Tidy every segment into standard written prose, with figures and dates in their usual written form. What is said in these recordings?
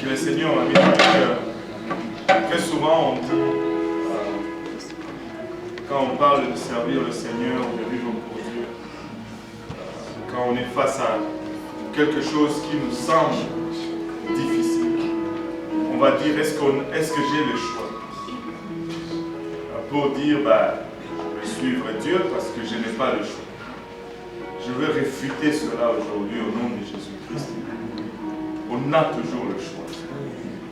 que le Seigneur m'a mis dans le cœur. Très souvent, on dit, quand on parle de servir le Seigneur, de vivre pour Dieu, quand on est face à quelque chose qui nous semble difficile, on va dire, est-ce que j'ai le choix? Pour dire, je vais suivre Dieu parce que je n'ai pas le choix. Je veux réfuter cela aujourd'hui au nom de Jésus-Christ. On a toujours le choix.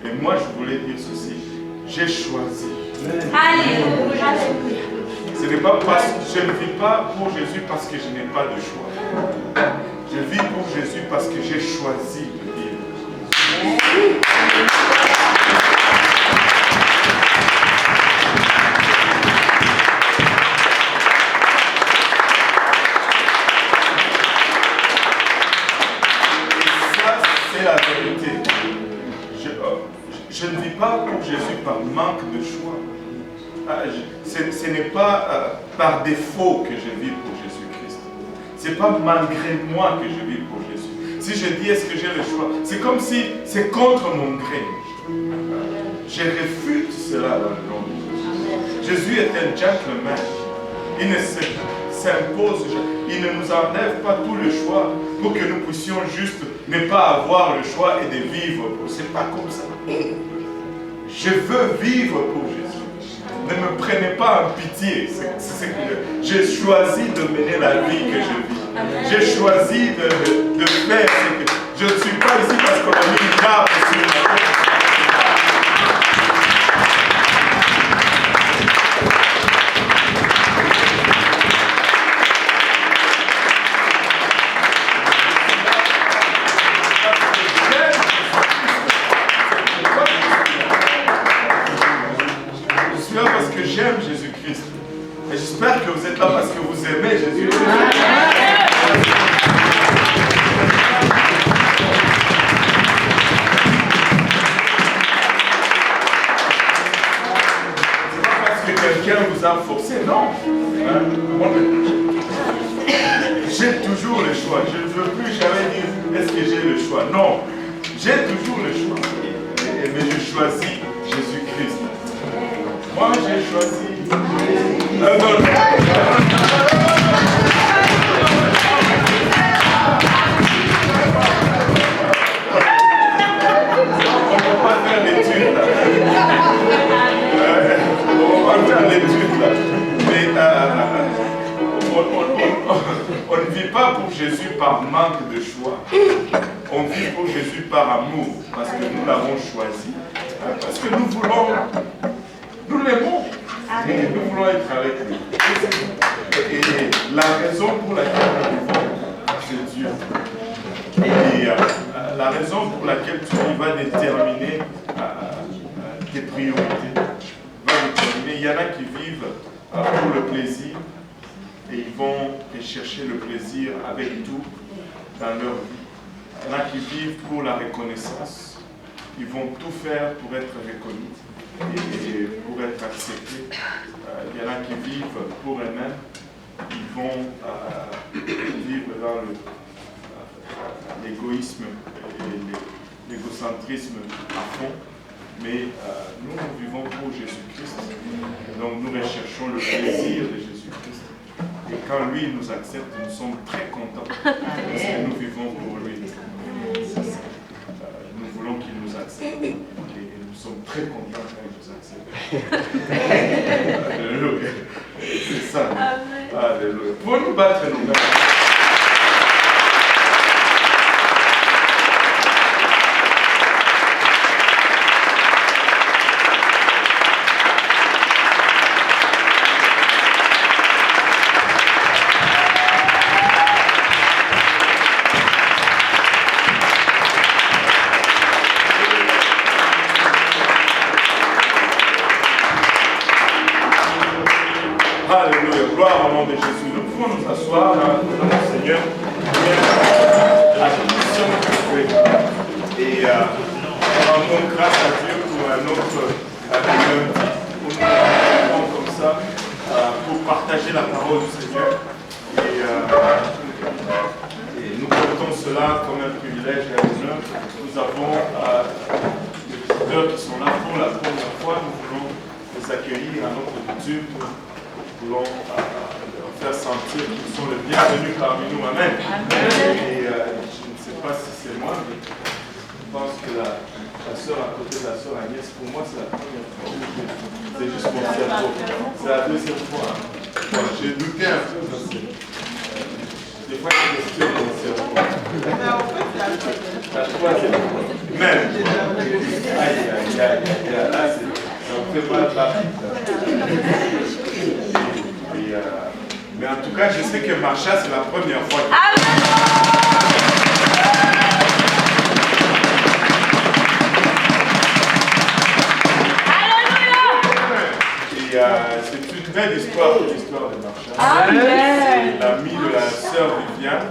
Et moi, je voulais dire ceci. J'ai choisi. Alléluia. Je ne vis pas pour Jésus parce que je n'ai pas de choix. Je vis pour Jésus parce que j'ai choisi de vivre. La vérité. Je ne vis pas pour Jésus par manque de choix. Ce n'est pas par défaut que je vis pour Jésus-Christ. Ce n'est pas malgré moi que je vis pour Jésus. Si je dis est-ce que j'ai le choix, c'est comme si c'est contre mon gré. Je réfute cela dans le nom de Jésus. Jésus est un gentleman. Il ne s'impose, il ne nous enlève pas tout le choix pour que nous puissions juste ne pas avoir le choix et de vivre. C'est pas comme ça. Je veux vivre pour Jésus. Ne me prenez pas en pitié. J'ai choisi de mener la vie que je vis. J'ai choisi de faire ce que... Je ne suis pas ici parce qu'on a mis une garde sur ma tête. J'aime Jésus-Christ. Et j'espère que vous êtes là parce que vous aimez Jésus-Christ. C'est pas parce que quelqu'un vous a forcé, non. J'ai toujours le choix. Je ne veux plus jamais dire est-ce que j'ai le choix. Non. J'ai toujours le choix. Mais je choisis Jésus-Christ. Moi, j'ai choisi. On ne va pas faire l'étude là. On va faire l'étude là. Mais on ne vit pas pour Jésus par manque de choix. On vit pour Jésus par amour. Parce que nous l'avons choisi. Parce que nous voulons. Nous l'aimons et nous voulons être avec lui. Et la raison pour laquelle nous vivons, c'est Dieu. Et la raison pour laquelle tu vas déterminer tes priorités. Il y en a qui vivent pour le plaisir et ils vont chercher le plaisir avec tout dans leur vie. Il y en a qui vivent pour la reconnaissance. Ils vont tout faire pour être reconnus et pour être acceptés. Il y en a qui vivent pour eux-mêmes. Ils vont vivre dans l'égoïsme et l'égocentrisme à fond. Mais nous, nous vivons pour Jésus-Christ. Donc nous recherchons le plaisir de Jésus-Christ. Et quand lui nous accepte, nous sommes très contents. Parce que nous vivons pour lui. Nous voulons qu'il nous accepte. Et nous sommes très contents quand il nous accepte. Alléluia. C'est ça. Alléluia. Pour nous battre nous-mêmes. Alléluia, gloire au nom de Jésus. Nous pouvons nous asseoir devant le Seigneur. La bénédiction et rendons grâce à Dieu pour un autre lundi où nous nous comme ça pour partager la parole du Seigneur. Et nous portons cela comme un privilège et un honneur. Nous avons visiteurs qui sont là pour la première fois, nous voulons les accueillir à notre coutume. Nous voulons leur faire sentir qu'ils sont les bienvenus parmi nous. Amen. Et je ne sais pas si c'est moi, mais je pense que la sœur à côté de la sœur Agnès, pour moi, c'est la première fois. C'est juste mon cerveau. C'est la deuxième fois. Bon, j'ai douté un peu parce que des fois, je questionne mon cerveau. La troisième fois. Même. Aïe, aïe, aïe. Là, ça me fait mal partir. Mais en tout cas, je sais que Marsha, c'est la première fois. Et c'est une belle histoire, l'histoire de Marsha. C'est l'amie de la sœur Viviane.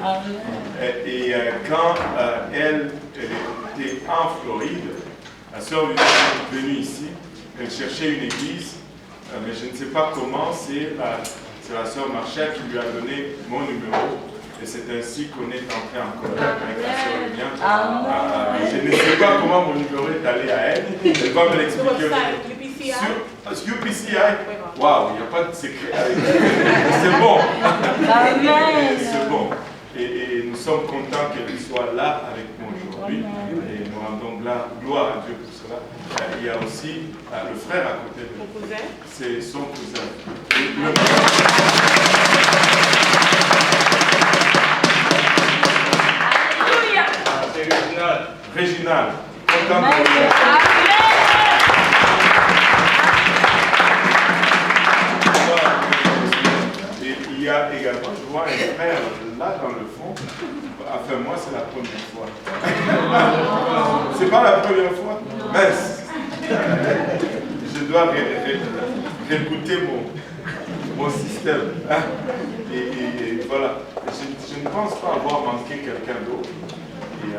Et quand elle était en Floride, la sœur Viviane est venue ici. Elle cherchait une église, mais je ne sais pas comment. C'est la sœur Marsha qui lui a donné mon numéro. Et c'est ainsi qu'on est entré en contact avec la sœur Viviane. Je ne sais pas comment mon numéro est allé à elle. Elle va me l'expliquer. Sur UPCI, waouh, il n'y a pas de secret avec elle. C'est bon. C'est bon. Et nous sommes contents qu'elle soit là avec nous aujourd'hui. Et nous rendons gloire à Dieu pour cela. Il y a aussi le frère à côté de nous. C'est son cousin. C'est Réginald. Réginald. Content de vous. Et il y a également, je vois un frère là dans le fond. Enfin, moi, c'est la première fois. C'est pas la première fois? Mais je dois réécouter mon système. Et voilà. Je ne pense pas avoir manqué quelqu'un d'autre. Et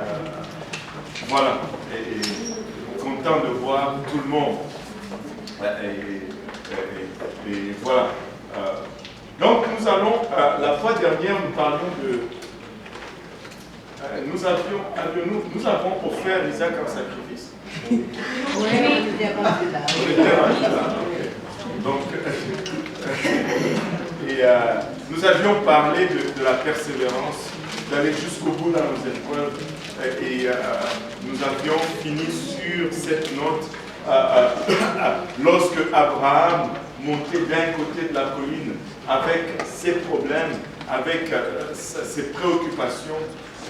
voilà. Et content de voir tout le monde. Et voilà. Donc nous allons, la fois dernière nous parlions de... nous avons offert Isaac en sacrifice. Oui, on était là. Donc, et nous avions parlé de la persévérance, d'aller jusqu'au bout dans nos épreuves. Et nous avions fini sur cette note lorsque Abraham montait d'un côté de la colline avec ses problèmes, avec ses préoccupations,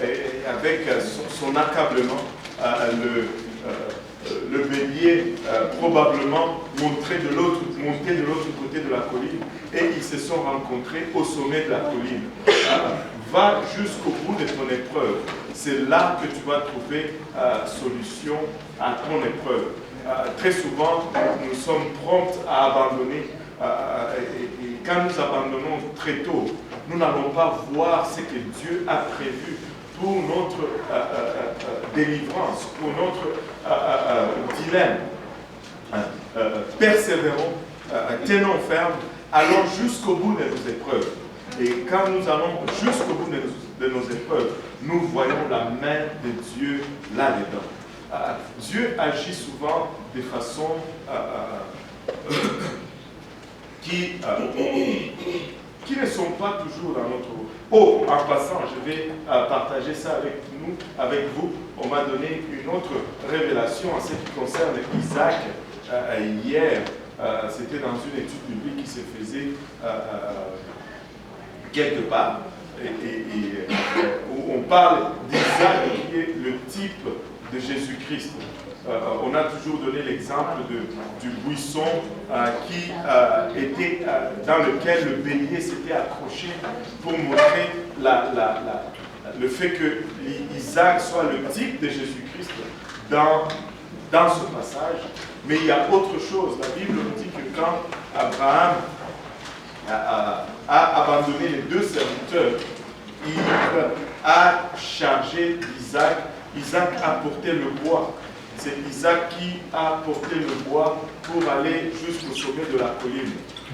et avec son accablement, le bélier probablement montait de l'autre côté de la colline et ils se sont rencontrés au sommet de la colline. Va jusqu'au bout de ton épreuve. C'est là que tu vas trouver solution à ton épreuve. Très souvent, nous sommes prompts à abandonner. Et quand nous abandonnons très tôt, nous n'allons pas voir ce que Dieu a prévu pour notre délivrance, pour notre dilemme. Persévérons, tenons ferme, allons jusqu'au bout de nos épreuves. Et quand nous allons jusqu'au bout de nos épreuves, nous voyons la main de Dieu là-dedans. Dieu agit souvent de façon qui ne sont pas toujours dans notre... Oh, en passant, je vais partager ça avec vous. On m'a donné une autre révélation en ce qui concerne Isaac hier. C'était dans une étude biblique qui se faisait quelque part. Où on parle d'Isaac qui est le type de Jésus-Christ. On a toujours donné l'exemple du buisson qui était dans lequel le bélier s'était accroché pour montrer le fait que Isaac soit le type de Jésus-Christ dans ce passage. Mais il y a autre chose. La Bible nous dit que quand Abraham a abandonné les deux serviteurs, il a chargé d'Isaac. Isaac a porté le bois. C'est Isaac qui a porté le bois pour aller jusqu'au sommet de la colline.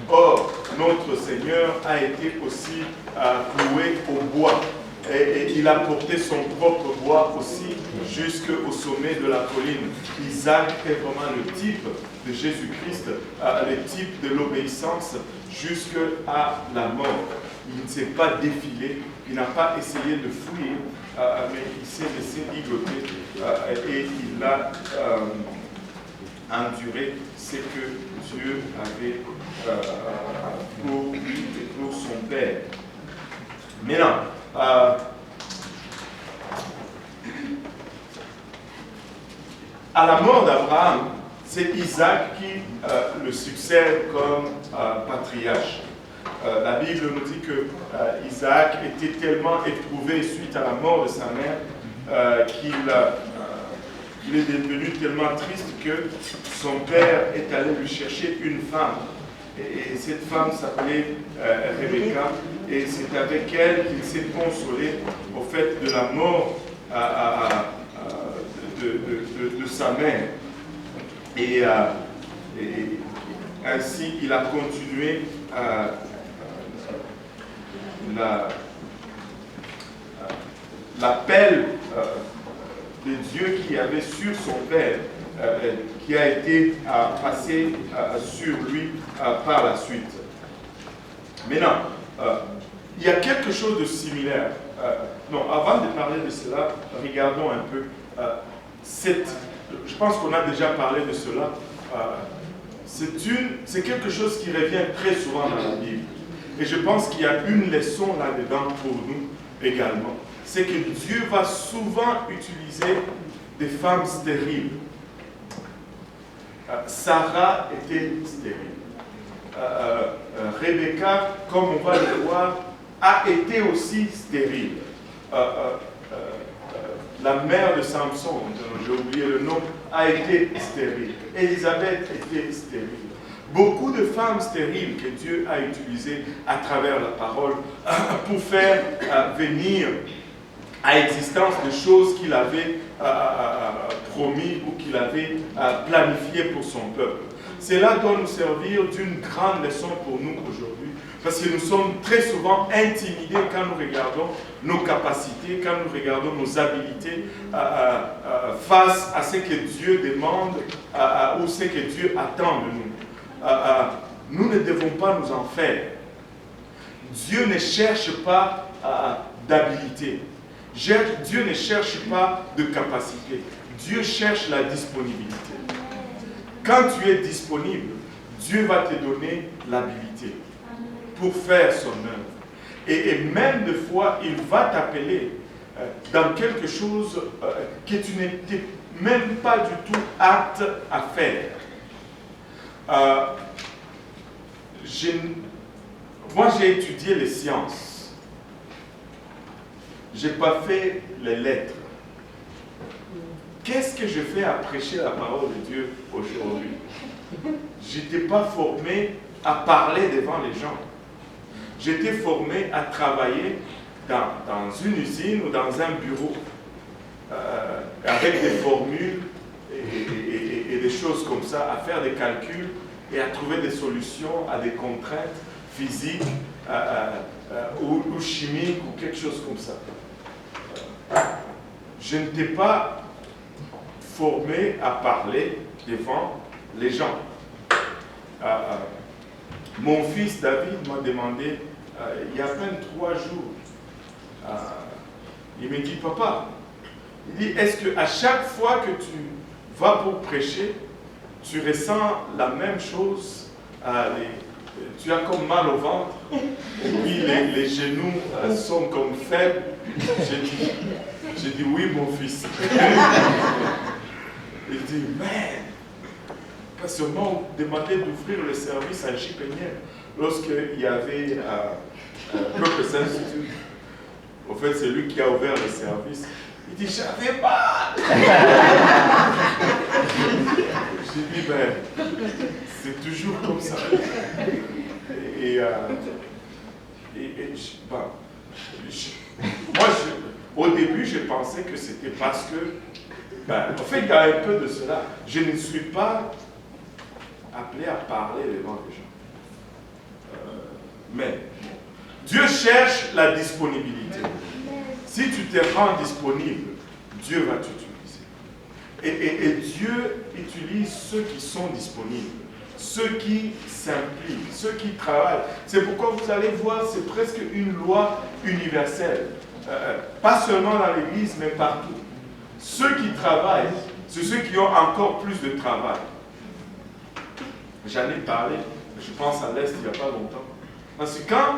Or, notre Seigneur a été aussi cloué au bois. Et il a porté son propre bois aussi jusqu'au sommet de la colline. Isaac est vraiment le type de Jésus-Christ, le type de l'obéissance jusqu'à la mort. Il ne s'est pas défilé, il n'a pas essayé de fuir, mais il s'est laissé ligoter et il a enduré ce que Dieu avait pour lui et pour son père. Maintenant, à la mort d'Abraham, c'est Isaac qui le succède comme patriarche. La Bible nous dit que Isaac était tellement éprouvé suite à la mort de sa mère qu'il est devenu tellement triste que son père est allé lui chercher une femme. Et cette femme s'appelait Rebecca, et c'est avec elle qu'il s'est consolé au fait de la mort de sa mère. Et ainsi, il a continué l'appel de Dieu qui avait sur son père, qui a été passé sur lui par la suite. Maintenant, il y a quelque chose de similaire. Non, avant de parler de cela, regardons un peu. Je pense qu'on a déjà parlé de cela. C'est quelque chose qui revient très souvent dans la Bible. Et je pense qu'il y a une leçon là-dedans pour nous également. C'est que Dieu va souvent utiliser des femmes stériles. Sarah était stérile. Rebecca, comme on va le voir, a été aussi stérile. La mère de Samson, j'ai oublié le nom, a été stérile. Élisabeth était stérile. Beaucoup de femmes stériles que Dieu a utilisées à travers la parole pour faire venir à existence des choses qu'il avait promis ou qu'il avait planifié pour son peuple. Cela doit nous servir d'une grande leçon pour nous aujourd'hui, parce que nous sommes très souvent intimidés quand nous regardons nos capacités, quand nous regardons nos habilités face à ce que Dieu demande ou ce que Dieu attend de nous. Nous ne devons pas nous en faire. Dieu ne cherche pas d'habilité. Dieu ne cherche pas de capacité. Dieu cherche la disponibilité. Quand tu es disponible, Dieu va te donner l'habilité pour faire son œuvre. Et même des fois, il va t'appeler dans quelque chose que tu n'étais même pas du tout apte à faire. Moi, j'ai étudié les sciences. Je n'ai pas fait les lettres. Qu'est-ce que je fais à prêcher la parole de Dieu aujourd'hui? Je n'étais pas formé à parler devant les gens. J'étais formé à travailler dans une usine ou dans un bureau avec des formules et des choses comme ça, à faire des calculs et à trouver des solutions à des contraintes physiques ou chimiques ou quelque chose comme ça. Je n'étais pas formé à parler devant les gens. Mon fils David m'a demandé, il y a à peine 3 jours, il me dit, papa, il dit, est-ce qu'à chaque fois que tu vas pour prêcher, tu ressens la même chose, tu as comme mal au ventre, et puis les genoux sont comme faibles? J'ai dit, oui, mon fils. Il dit, mais, parce que moi, on demandait d'ouvrir le service à J-Peniel lorsqu'il y avait Purpose Institute. En fait, c'est lui qui a ouvert le service. Il dit, j'avais mal. J'ai dit, ben, c'est toujours comme ça. Au début, je pensais que c'était parce que, en fait, il y a un peu de cela. Je ne suis pas appelé à parler devant les gens. Mais Dieu cherche la disponibilité. Si tu te rends disponible, Dieu va t'utiliser. Et Dieu utilise ceux qui sont disponibles, ceux qui s'impliquent, ceux qui travaillent. C'est pourquoi vous allez voir, c'est presque une loi universelle. Pas seulement dans l'église, mais partout. Ceux qui travaillent, c'est ceux qui ont encore plus de travail. J'en ai parlé, je pense à l'Est il n'y a pas longtemps. Parce que quand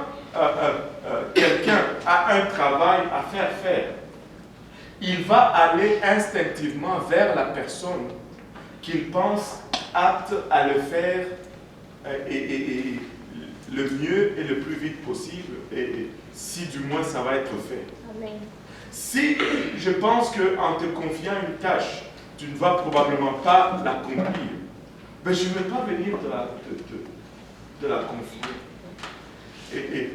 quelqu'un a un travail à faire, il va aller instinctivement vers la personne qu'il pense apte à le faire et le mieux et le plus vite possible, et si du moins ça va être fait. Amen. Si je pense qu'en te confiant une tâche, tu ne vas probablement pas l'accomplir, ben je ne vais pas venir de la confier. Et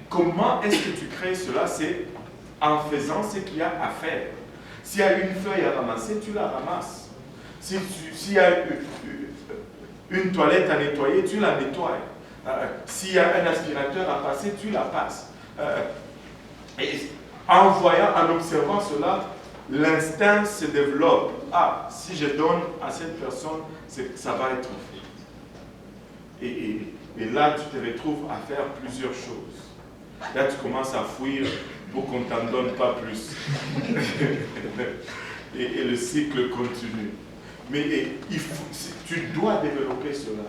comment est-ce que tu crées cela? C'est en faisant ce qu'il y a à faire. S'il y a une feuille à ramasser, tu la ramasses. S'il y a une toilette à nettoyer, tu la nettoies. S'il y a un aspirateur à passer, tu la passes. Et en voyant, en observant cela, l'instinct se développe. Ah, si je donne à cette personne, ça va être fait. Et là, tu te retrouves à faire plusieurs choses. Là, tu commences à fuir pour qu'on ne t'en donne pas plus. et le cycle continue. Mais tu dois développer cela.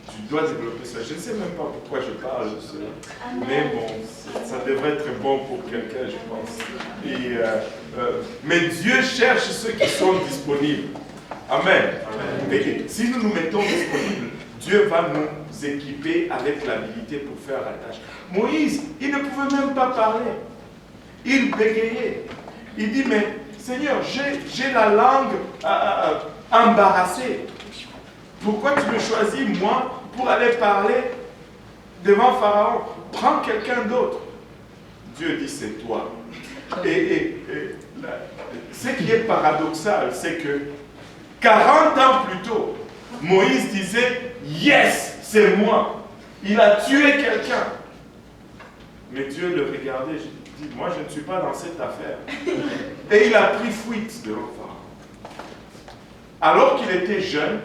Tu dois développer cela. Je ne sais même pas pourquoi je parle de cela. Mais bon, ça devrait être bon pour quelqu'un, je pense. Mais Dieu cherche ceux qui sont disponibles. Amen. Et si nous nous mettons disponibles, Dieu va nous équiper avec l'habilité pour faire la tâche. Moïse, il ne pouvait même pas parler. Il bégayait. Il dit, mais Seigneur, j'ai la langue embarrassée. Pourquoi tu me choisis, moi, pour aller parler devant Pharaon? Prends quelqu'un d'autre. Dieu dit, c'est toi. Ce qui est paradoxal, c'est que 40 ans plus tôt, Moïse disait, yes, c'est moi. Il a tué quelqu'un. Mais Dieu le regardait, il dit, moi je ne suis pas dans cette affaire. Et il a pris fuite devant Pharaon. Alors qu'il était jeune,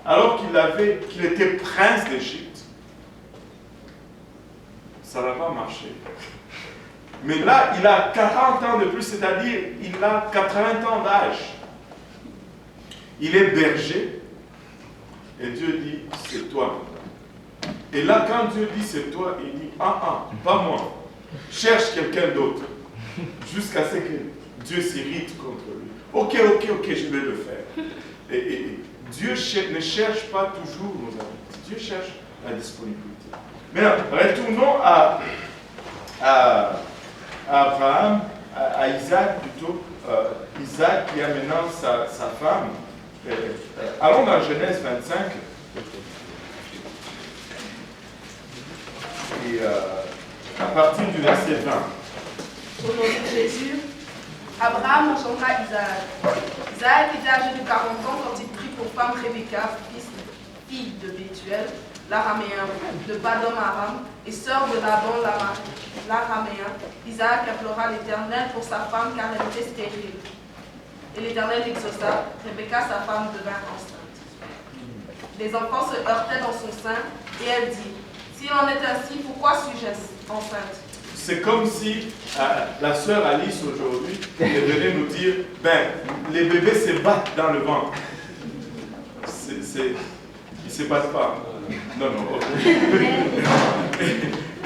alors qu'il était prince d'Égypte, ça n'a pas marché. Mais là, il a 40 ans de plus, c'est-à-dire il a 80 ans d'âge. Il est berger. Et Dieu dit, c'est toi. Et là, quand Dieu dit c'est toi, il dit, pas moi. Cherche quelqu'un d'autre. Jusqu'à ce que Dieu s'irrite contre lui. Ok, je vais le faire. Et Dieu ne cherche pas toujours nos amis. Dieu cherche la disponibilité. Maintenant, retournons à Abraham, à Isaac plutôt. Isaac qui a maintenant sa femme. Allons dans Genèse 25. Et à partir du verset 20. Au nom de Jésus, Abraham engendra Isaac. Isaac était âgé de 40 ans quand il prit pour femme Rebecca, fille de Bethuel, l'araméen, de Padom Aram, et sœur de Laban l'araméen. Isaac implora l'Éternel pour sa femme car elle était stérile. Et l'Éternel l'exauça. Rebecca, sa femme, devint enceinte. Les enfants se heurtaient dans son sein et elle dit, s'il en est ainsi, pourquoi suis-je enceinte? C'est comme si la sœur Alice aujourd'hui venait nous dire, les bébés se battent dans le ventre. Ils ne se battent pas. Non.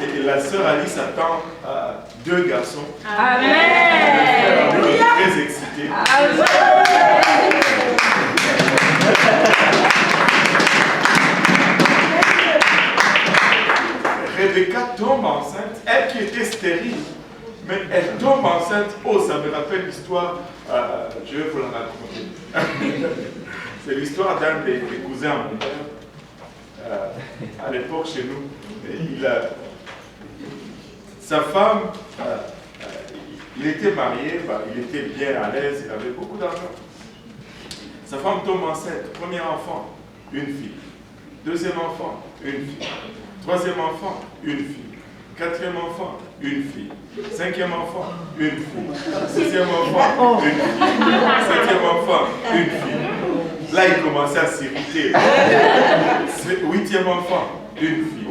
Et la sœur Alice attend 2 garçons. Amen. Très excité. Rebecca tombe enceinte, elle qui était stérile, mais elle tombe enceinte. Oh, ça me rappelle l'histoire, je vais vous la raconter. C'est l'histoire d'un des cousins à mon père, à l'époque chez nous. Sa femme, il était marié, il était bien à l'aise, il avait beaucoup d'argent. Sa femme tombe enceinte, premier enfant, une fille. Deuxième enfant, une fille. Troisième enfant, une fille. Quatrième enfant, une fille. Cinquième enfant, une fille. Sixième enfant, une fille. Septième enfant, une fille. Là, il commençait à s'irriter. Huitième enfant, une fille.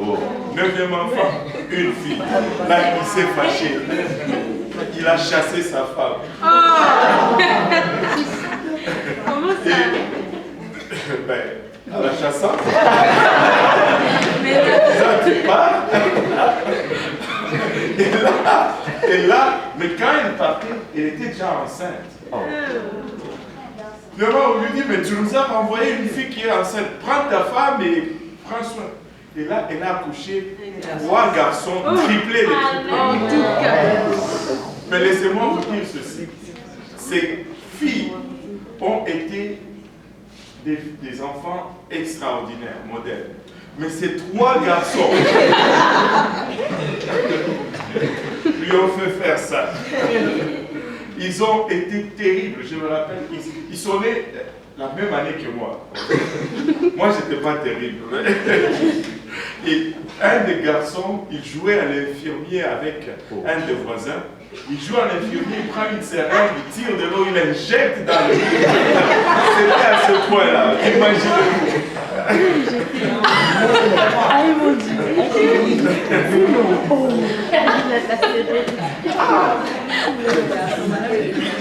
Neuvième enfant, une fille. Là, il s'est fâché. Il a chassé sa femme. Comment ça? Ben, à la chassant. Ça, tu pars. Et là, mais quand elle partait, elle était déjà enceinte. Finalement, on lui dit, mais tu nous as renvoyé une fille qui est enceinte. Prends ta femme et prends soin. Et là, elle a accouché 3 garçons, triplés de triplés. Mais laissez-moi vous dire ceci. Ces filles ont été des enfants extraordinaires, modèles. Mais ces 3 garçons lui ont fait faire ça. Ils ont été terribles, je me rappelle. Ils sont nés la même année que moi. Moi, je n'étais pas terrible. Et un des garçons, il jouait à l'infirmier avec un des voisins. Il joue à l'infirmier, il prend une seringue, il tire de l'eau, il l'injecte dans le lit. C'était à ce point-là. Imaginez-vous.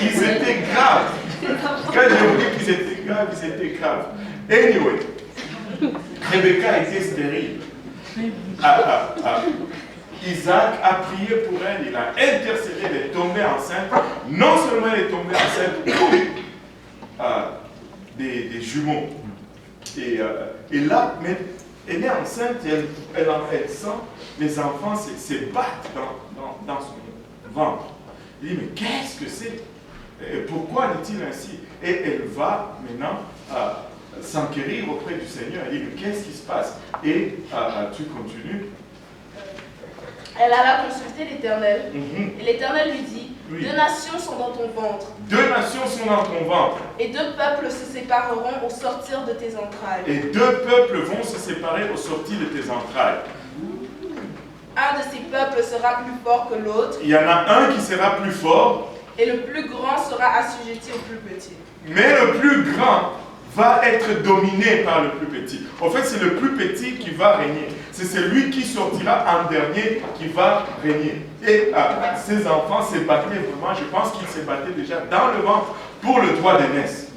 Ils étaient graves. Quand je vous dis qu'ils étaient graves, ils étaient graves. Anyway, Rebecca était stérile. Isaac a prié pour elle, il a intercédé, elle est tombée enceinte. Non seulement elle est tombée enceinte des jumeaux. Et là, mais elle est enceinte, elle sent les enfants se battent dans son ventre. Il dit, mais qu'est-ce que c'est? Pourquoi est-il ainsi? Et elle va maintenant s'enquérir auprès du Seigneur. Elle dit, mais qu'est-ce qui se passe? Et tu continues. Elle alla consulter l'Éternel. Et l'Éternel lui dit, oui. 2 nations sont dans ton ventre. 2 nations sont dans ton ventre. Et 2 peuples se sépareront au sortir de tes entrailles. Et 2 peuples vont se séparer au sortir de tes entrailles. Un de ces peuples sera plus fort que l'autre. Il y en a un qui sera plus fort. Et le plus grand sera assujetti au plus petit. Mais le plus grand va être dominé par le plus petit. En fait, c'est le plus petit qui va régner. C'est celui qui sortira en dernier qui va régner. Et ces enfants se battaient vraiment, je pense qu'ils se battaient déjà dans le ventre pour le droit d'aînesse.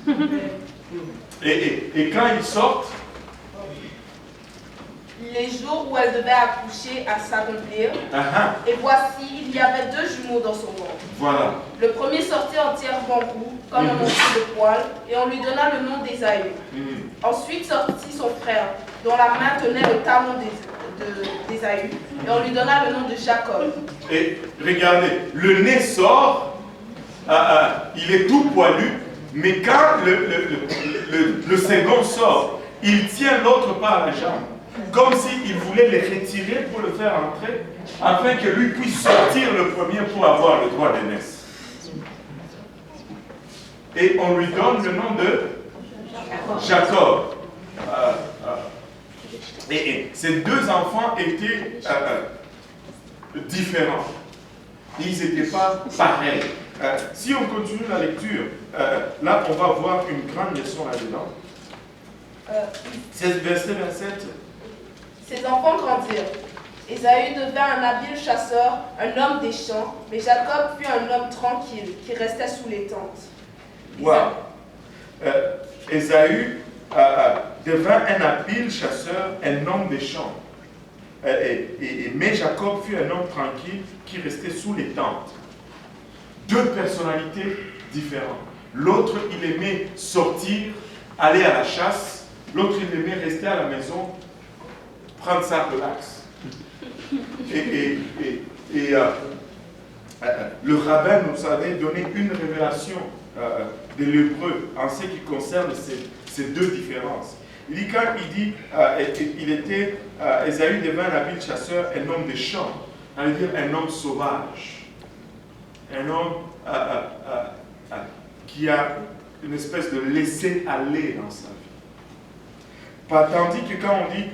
Et quand ils sortent, les jours où elle devait accoucher à s'accomplir, et voici, il y avait 2 jumeaux dans son ventre. Voilà. Le premier sortit entièrement roux, comme un morceau de poil, et on lui donna le nom d'Ésaü. Ensuite sortit son frère, dont la main tenait le talon d'Ésaü, et on lui donna le nom de Jacob. Et regardez, le nez sort, il est tout poilu, mais quand le second sort, il tient l'autre par la jambe, comme s'il voulait les retirer pour le faire entrer, afin que lui puisse sortir le premier pour avoir le droit d'aînesse. Et on lui donne le nom de Jacob. Et ces 2 enfants étaient différents. Ils n'étaient pas pareils. Si on continue la lecture, là on va voir une grande leçon là-dedans. C'est verset 27. Ses enfants grandirent. Ésaü devint un habile chasseur, un homme des champs, mais Jacob fut un homme tranquille, qui restait sous les tentes. Wow. Ésaü devint un habile chasseur, un homme des champs. Mais Jacob fut un homme tranquille qui restait sous les tentes. 2 personnalités différentes. L'autre, il aimait sortir, aller à la chasse. L'autre, il aimait rester à la maison, prendre ça relax. Le rabbin nous avait donné une révélation de l'hébreu en ce qui concerne ces 2 différences. Il dit, quand il dit, Ésaü devint un habile chasseur, un homme des champs, ça veut dire un homme sauvage, un homme qui a une espèce de laisser-aller dans sa vie. Tandis que quand on dit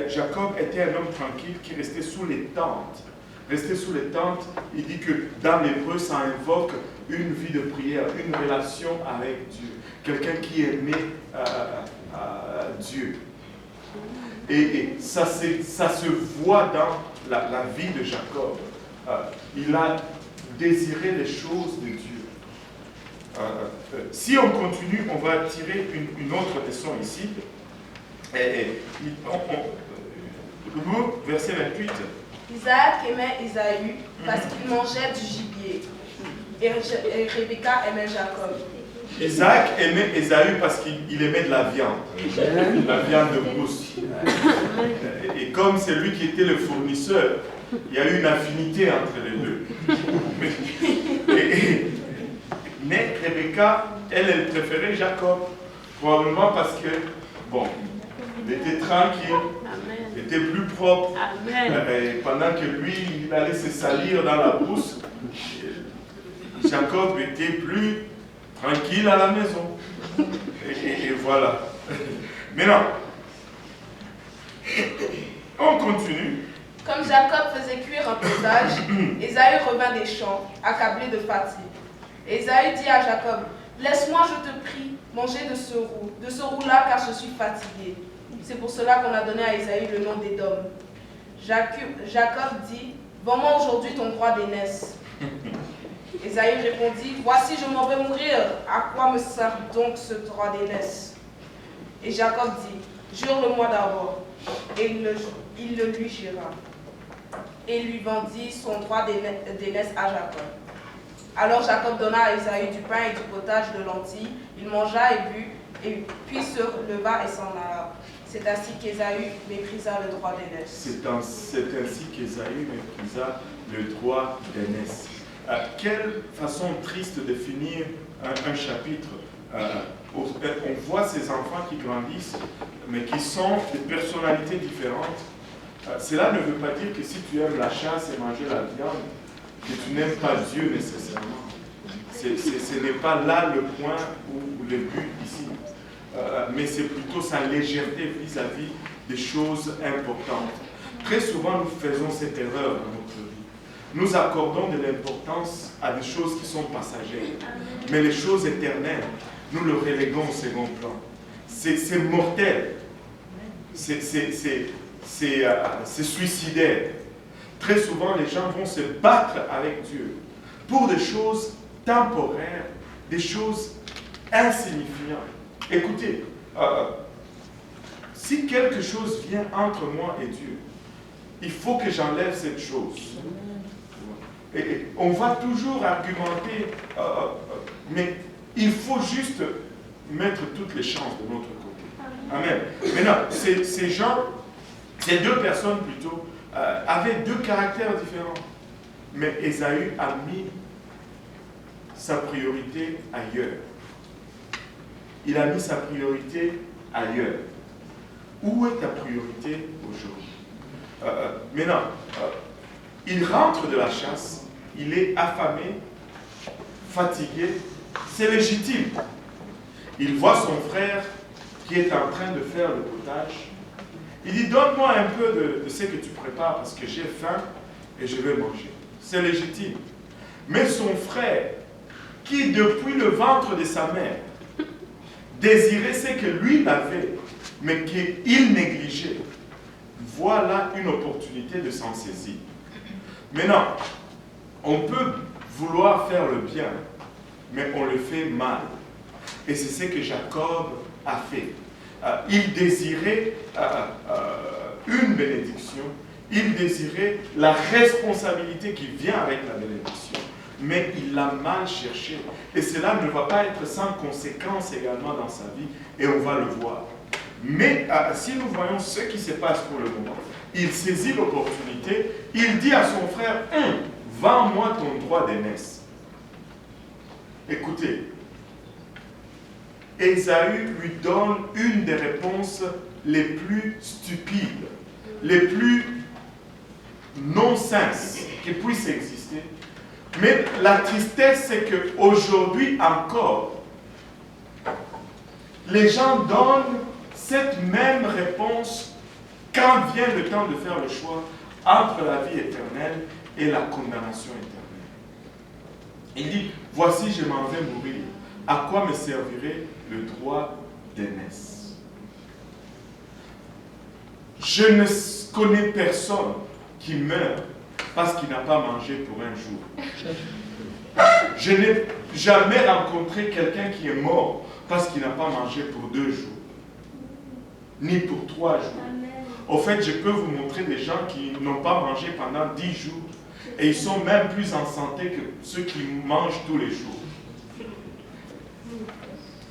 Jacob était un homme tranquille qui restait sous les tentes, rester sous les tentes, il dit que dans l'hébreu, ça invoque une vie de prière, une relation avec Dieu. Quelqu'un qui aimait Dieu. Et ça se voit dans la vie de Jacob. Il a désiré les choses de Dieu. Si on continue, on va tirer une autre leçon ici. Verset 28. Isaac aimait Ésaü parce qu'il mangeait du gibier. Et Rebecca aimait Jacob. Isaac aimait Ésaü parce qu'il aimait de la viande. La viande de brousse. Et comme c'est lui qui était le fournisseur, il y a eu une affinité entre les deux. Mais Rebecca, elle préférait Jacob. Probablement parce que, bon, il était tranquille, il était plus propre. Et pendant que lui, il allait se salir dans la brousse, Jacob était plus tranquille à la maison. Et voilà. Maintenant, on continue. Comme Jacob faisait cuire un potage, Ésaü revint des champs, accablé de fatigue. Ésaü dit à Jacob, laisse-moi, je te prie, manger de ce roux-là, car je suis fatigué. C'est pour cela qu'on a donné à Ésaü le nom d'Édom. Jacob dit, vends-moi aujourd'hui ton droit d'aînesse. Ésaü répondit, voici, je m'en vais mourir. À quoi me sert donc ce droit d'aînesse? Et Jacob dit, jure-le-moi d'abord. Et il le lui jura. Et lui vendit son droit d'aînesse à Jacob. Alors Jacob donna à Ésaü du pain et du potage de lentilles. Il mangea et but, et puis se leva et s'en alla. C'est ainsi qu'Ésaü méprisa le droit d'aînesse. C'est ainsi qu'Ésaü méprisa le droit d'aînesse. Quelle façon triste de finir un chapitre. On voit ces enfants qui grandissent, mais qui sont de personnalités différentes. Cela ne veut pas dire que si tu aimes la chasse et manger la viande, que tu n'aimes pas Dieu nécessairement. Ce n'est pas là le point ou le but ici. Mais c'est plutôt sa légèreté vis-à-vis des choses importantes. Très souvent, nous faisons cette erreur dans notre vie. Nous accordons de l'importance à des choses qui sont passagères. Mais les choses éternelles, nous le reléguons au second plan. C'est mortel. C'est suicidaire. Très souvent, les gens vont se battre avec Dieu pour des choses temporaires, des choses insignifiantes. Écoutez, si quelque chose vient entre moi et Dieu, il faut que j'enlève cette chose. Et on va toujours argumenter, mais il faut juste mettre toutes les chances de notre côté. Amen. Maintenant, ces deux personnes plutôt, avaient deux caractères différents. Mais Ésaü a mis sa priorité ailleurs. Il a mis sa priorité ailleurs. Où est ta priorité aujourd'hui? Maintenant, il rentre de la chasse, il est affamé, fatigué, c'est légitime. Il voit son frère qui est en train de faire le potage. Il dit, donne-moi un peu de ce que tu prépares parce que j'ai faim et je vais manger. C'est légitime. Mais son frère, qui depuis le ventre de sa mère, désirait ce que lui avait, mais qu'il négligeait, voilà une opportunité de s'en saisir. Maintenant, on peut vouloir faire le bien, mais on le fait mal. Et c'est ce que Jacob a fait. Il désirait une bénédiction, il désirait la responsabilité qui vient avec la bénédiction, mais il l'a mal cherché. Et cela ne va pas être sans conséquence également dans sa vie, et on va le voir. Mais si nous voyons ce qui se passe pour le moment, il saisit l'opportunité, il dit à son frère, vends-moi ton droit d'aînesse. Écoutez, Ésaü lui donne une des réponses les plus stupides, les plus non-sens qui puissent exister. Mais la tristesse, c'est qu'aujourd'hui encore, les gens donnent cette même réponse quand vient le temps de faire le choix entre la vie éternelle et la condamnation éternelle. Il dit, voici, je m'en vais mourir. À quoi me servirait le droit d'aînesse? Je ne connais personne qui meurt parce qu'il n'a pas mangé pour un jour. Je n'ai jamais rencontré quelqu'un qui est mort parce qu'il n'a pas mangé pour 2 jours, ni pour 3 jours. Au fait, je peux vous montrer des gens qui n'ont pas mangé pendant 10 jours et ils sont même plus en santé que ceux qui mangent tous les jours.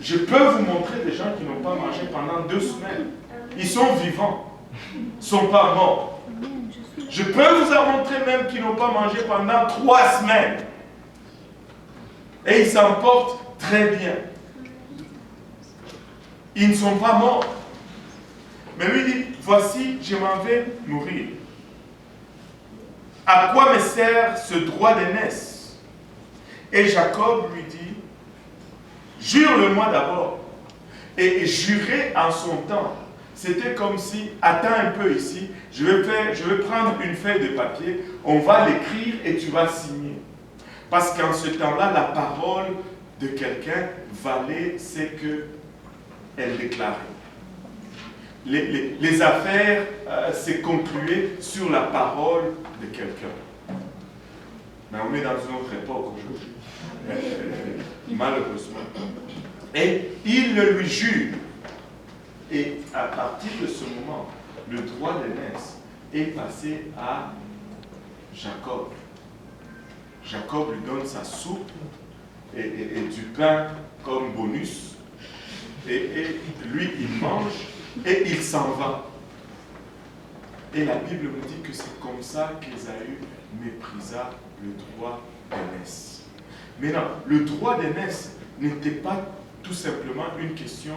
Je peux vous montrer des gens qui n'ont pas mangé pendant 2 semaines. Ils sont vivants, ils ne sont pas morts. Je peux vous en montrer même qui n'ont pas mangé pendant 3 semaines. Et ils s'en portent très bien. Ils ne sont pas morts. Mais lui dit, voici, je m'en vais mourir. À quoi me sert ce droit d'aînesse? Et Jacob lui dit, jure-le-moi d'abord. Et jurer en son temps. C'était comme si, attends un peu ici, je vais prendre une feuille de papier, on va l'écrire et tu vas signer. Parce qu'en ce temps-là, la parole de quelqu'un valait ce qu'elle déclarait. Les affaires se concluaient sur la parole de quelqu'un. Mais on est dans une autre époque aujourd'hui. Malheureusement. Et il le lui jure. Et à partir de ce moment, le droit d'aînesse est passé à Jacob. Jacob lui donne sa soupe et du pain comme bonus. Et lui, il mange et il s'en va. Et la Bible nous dit que c'est comme ça qu'Ésaü méprisa le droit d'aînesse. Maintenant, le droit d'aînesse n'était pas tout simplement une question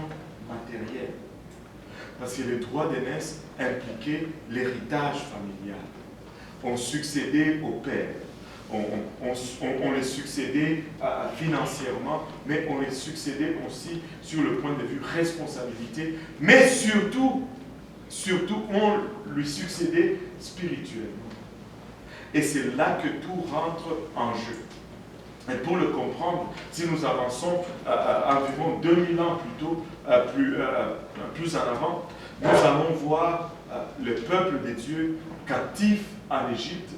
matérielle. Parce que le droit d'aînesse impliquait l'héritage familial. On succédait au père. On les succédait financièrement, mais on les succédait aussi sur le point de vue responsabilité, mais surtout, on lui succédait spirituellement. Et c'est là que tout rentre en jeu. Et pour le comprendre, si nous avançons environ 2000 ans plus en avant, nous allons voir le peuple de Dieu captif en Égypte.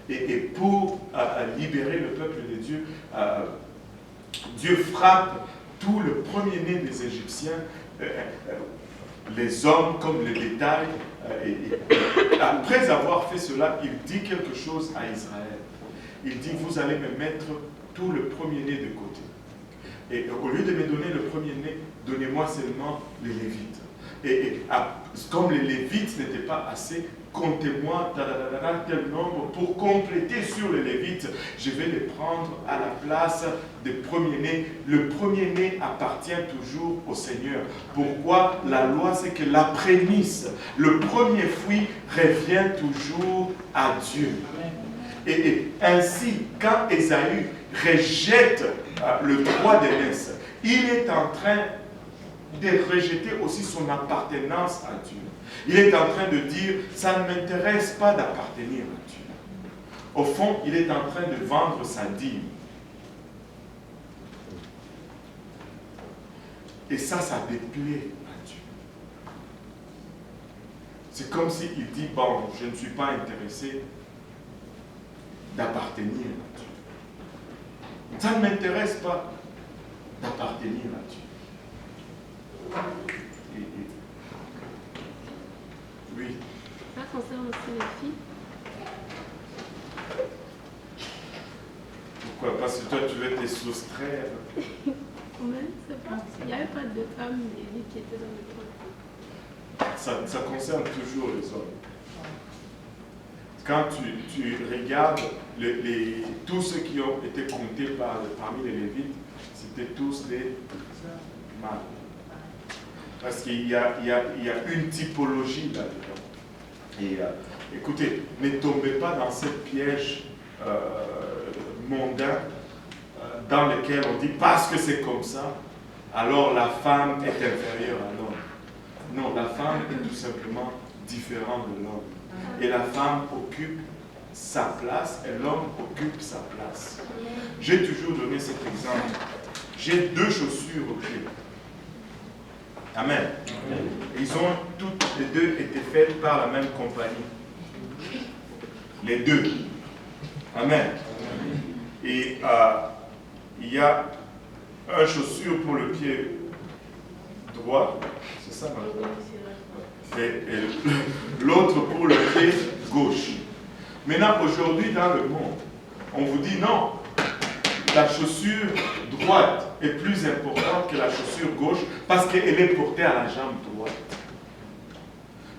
Et pour libérer le peuple de Dieu, Dieu frappe tout le premier-né des Égyptiens, les hommes comme le bétail. Et après avoir fait cela, il dit quelque chose à Israël. Il dit, vous allez me mettre tout le premier-né de côté. Et au lieu de me donner le premier-né, donnez-moi seulement les Lévites. Et comme les Lévites n'étaient pas assez, comptez-moi tel nombre pour compléter sur les Lévites. Je vais les prendre à la place des premiers-nés. Le premier-né appartient toujours au Seigneur. Pourquoi? La loi, c'est que la prémisse, le premier fruit revient toujours à Dieu. Et ainsi, quand Ésaü rejette le droit d'aînesse, il est en train de rejeter aussi son appartenance à Dieu. Il est en train de dire, ça ne m'intéresse pas d'appartenir à Dieu. Au fond, il est en train de vendre sa dîme. Et ça déplaît à Dieu. C'est comme s'il dit, bon, je ne suis pas intéressé d'appartenir à Dieu. Ça ne m'intéresse pas d'appartenir à Dieu. Oui. Ça concerne aussi les filles. Pourquoi? Parce que toi, tu veux te soustraire. Oui, c'est pas. Il n'y avait pas de femmes Lévi qui étaient dans le trône. Ça concerne toujours les hommes. Quand tu regardes tous ceux qui ont été comptés parmi les Lévites, c'était tous des mâles. Parce qu'il y a une typologie là-dedans. Et écoutez, ne tombez pas dans ce piège mondain dans lequel on dit parce que c'est comme ça, alors la femme est inférieure à l'homme. Non, la femme est tout simplement différente de l'homme. Et la femme occupe sa place et l'homme occupe sa place. J'ai toujours donné cet exemple. J'ai 2 chaussures au pied. Amen. Ils ont toutes les 2 été faites par la même compagnie. Les 2. Amen. Et il y a un chaussure pour le pied droit. C'est ça, et l'autre pour le pied gauche. Maintenant, aujourd'hui, dans le monde, on vous dit non. La chaussure droite est plus importante que la chaussure gauche parce qu'elle est portée à la jambe droite.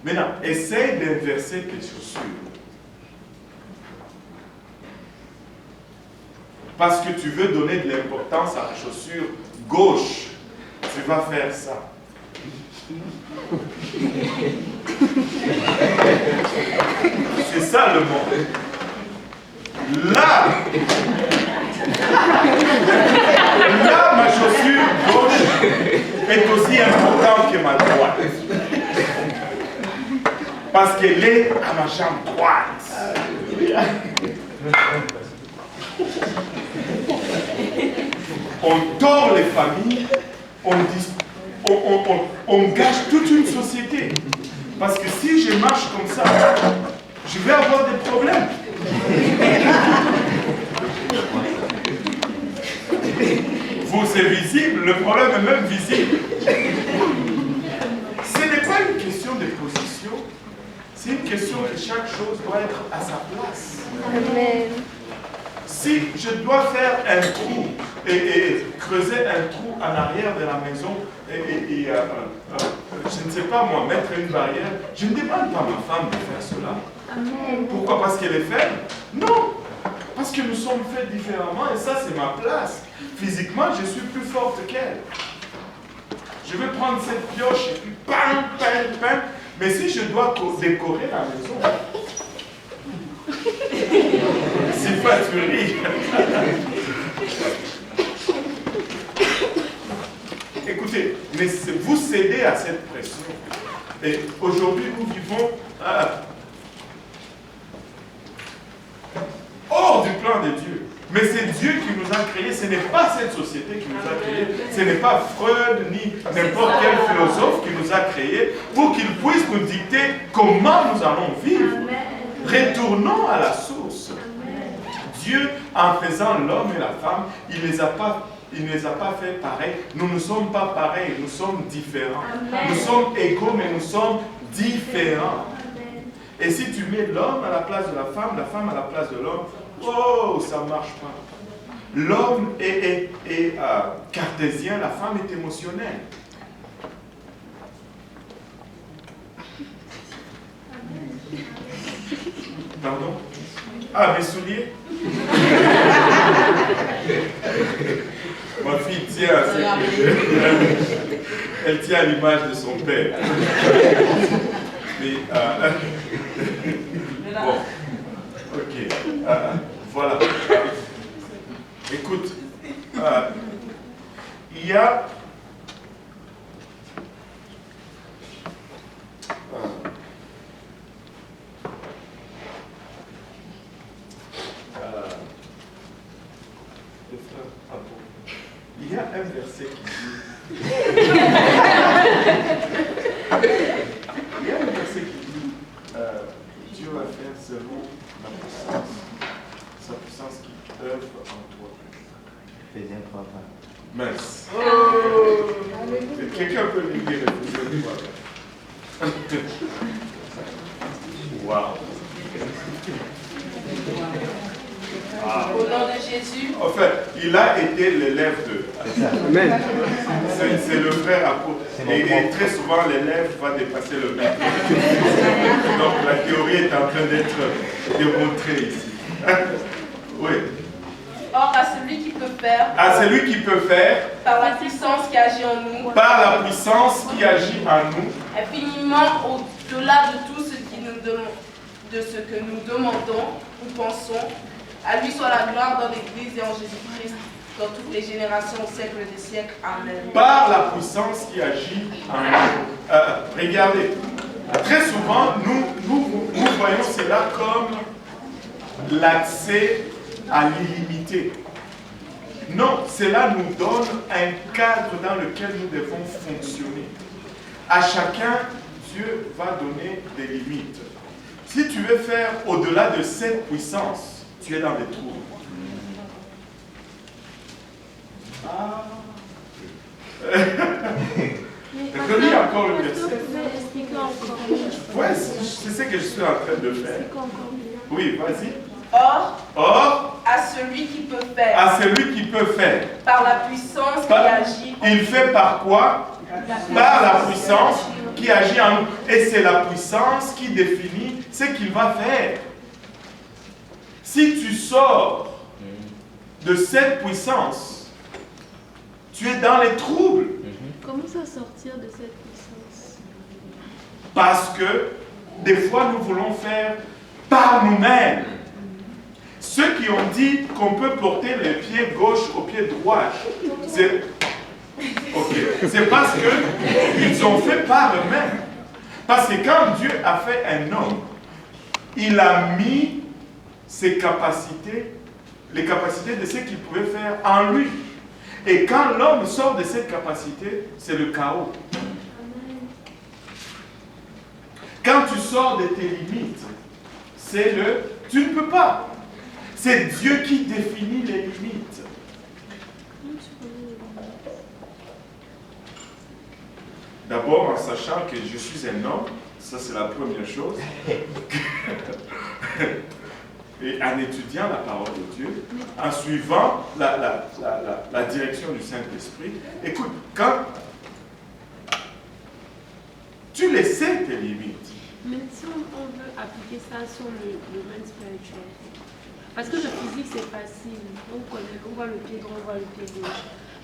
Maintenant, essaye d'inverser tes chaussures. Parce que tu veux donner de l'importance à la chaussure gauche. Tu vas faire ça. C'est ça le monde. Là, ma chaussure gauche est aussi importante que ma droite. Parce qu'elle est à ma jambe droite. On tord les familles, on gâche toute une société. Parce que si je marche comme ça, je vais avoir des problèmes. Vous, c'est visible, le problème est même visible. Ce n'est pas une question de position, c'est une question que chaque chose doit être à sa place. Amen. Si je dois faire un trou et creuser un trou en arrière de la maison je ne sais pas moi, mettre une barrière, je ne demande pas à ma femme de faire cela. Amen. Pourquoi? Parce qu'elle est faible? Non. Parce que nous sommes faits différemment et ça c'est ma place. Physiquement, je suis plus forte qu'elle. Je vais prendre cette pioche et puis pam, pam, pam. Mais si je dois décorer la maison, c'est pas tu ris. Écoutez, mais vous cédez à cette pression. Et aujourd'hui, nous vivons hors du plan de Dieu. Mais c'est Dieu qui nous a créés, ce n'est pas cette société qui nous a créés, ce n'est pas Freud ni n'importe quel philosophe qui nous a créés pour qu'il puisse nous dicter comment nous allons vivre. Retournons à la source. Dieu, en faisant l'homme et la femme, il ne les a pas fait pareils. Nous ne sommes pas pareils, nous sommes différents. Nous sommes égaux, mais nous sommes différents. Et si tu mets l'homme à la place de la femme à la place de l'homme, oh, ça ne marche pas. L'homme est cartésien, la femme est émotionnelle. Pardon? Ah, mes souliers? Ma fille tient à ce que elle tient à l'image de son père. Mais, bon, ok, voilà. Écoute, il y a un verset qui dit Dieu va faire selon la puissance, sa puissance qui œuvre en toi. Éphésiens 3. Mince. Quelqu'un peut lui dire Éphésiens 3. Wow. Au nom de Jésus. En fait, il a été l'élève de. Amen. C'est le frère apôtre. Et très souvent, l'élève va dépasser le maître. Donc la théorie est en train d'être démontrée ici. Oui. Or, à celui qui peut faire. À celui qui peut faire. Par la puissance qui agit en nous. Par la puissance qui agit en nous. Infiniment au-delà de tout ce que nous demandons ou pensons. À lui soit la gloire dans l'Église et en Jésus-Christ, dans toutes les générations, au siècle des siècles. Amen. Par la puissance qui agit en nous. Regardez, très souvent, nous voyons cela comme l'accès à l'illimité. Non, cela nous donne un cadre dans lequel nous devons fonctionner. À chacun, Dieu va donner des limites. Si tu veux faire au-delà de cette puissance, tu es dans des trous. Ah. Relis encore le verset. Oui, c'est ce que je suis en train de faire. Oui, vas-y. Or, à celui qui peut faire. À celui qui peut faire. Par la puissance qui agit. Il fait par quoi? Par la puissance qui agit en nous. Et c'est la puissance qui définit ce qu'il va faire. Si tu sors de cette puissance, tu es dans les troubles. Comment ça sortir de cette puissance? Parce que des fois nous voulons faire par nous-mêmes. Ceux qui ont dit qu'on peut porter le pied gauche au pied droit, c'est parce qu'ils ont fait par eux-mêmes. Parce que quand Dieu a fait un homme, il a mis ses capacités, les capacités de ce qu'il pouvait faire en lui. Et quand l'homme sort de cette capacité, c'est le chaos. Quand tu sors de tes limites, c'est le « tu ne peux pas ». C'est Dieu qui définit les limites. D'abord en sachant que je suis un homme, ça c'est la première chose. Et en étudiant la parole de Dieu, en suivant la direction du Saint-Esprit. Écoute, quand tu les sais tes limites. Mais si on veut appliquer ça sur le domaine spirituel, parce que le physique c'est facile, on connaît, on voit le pied droit, on voit le pied gauche.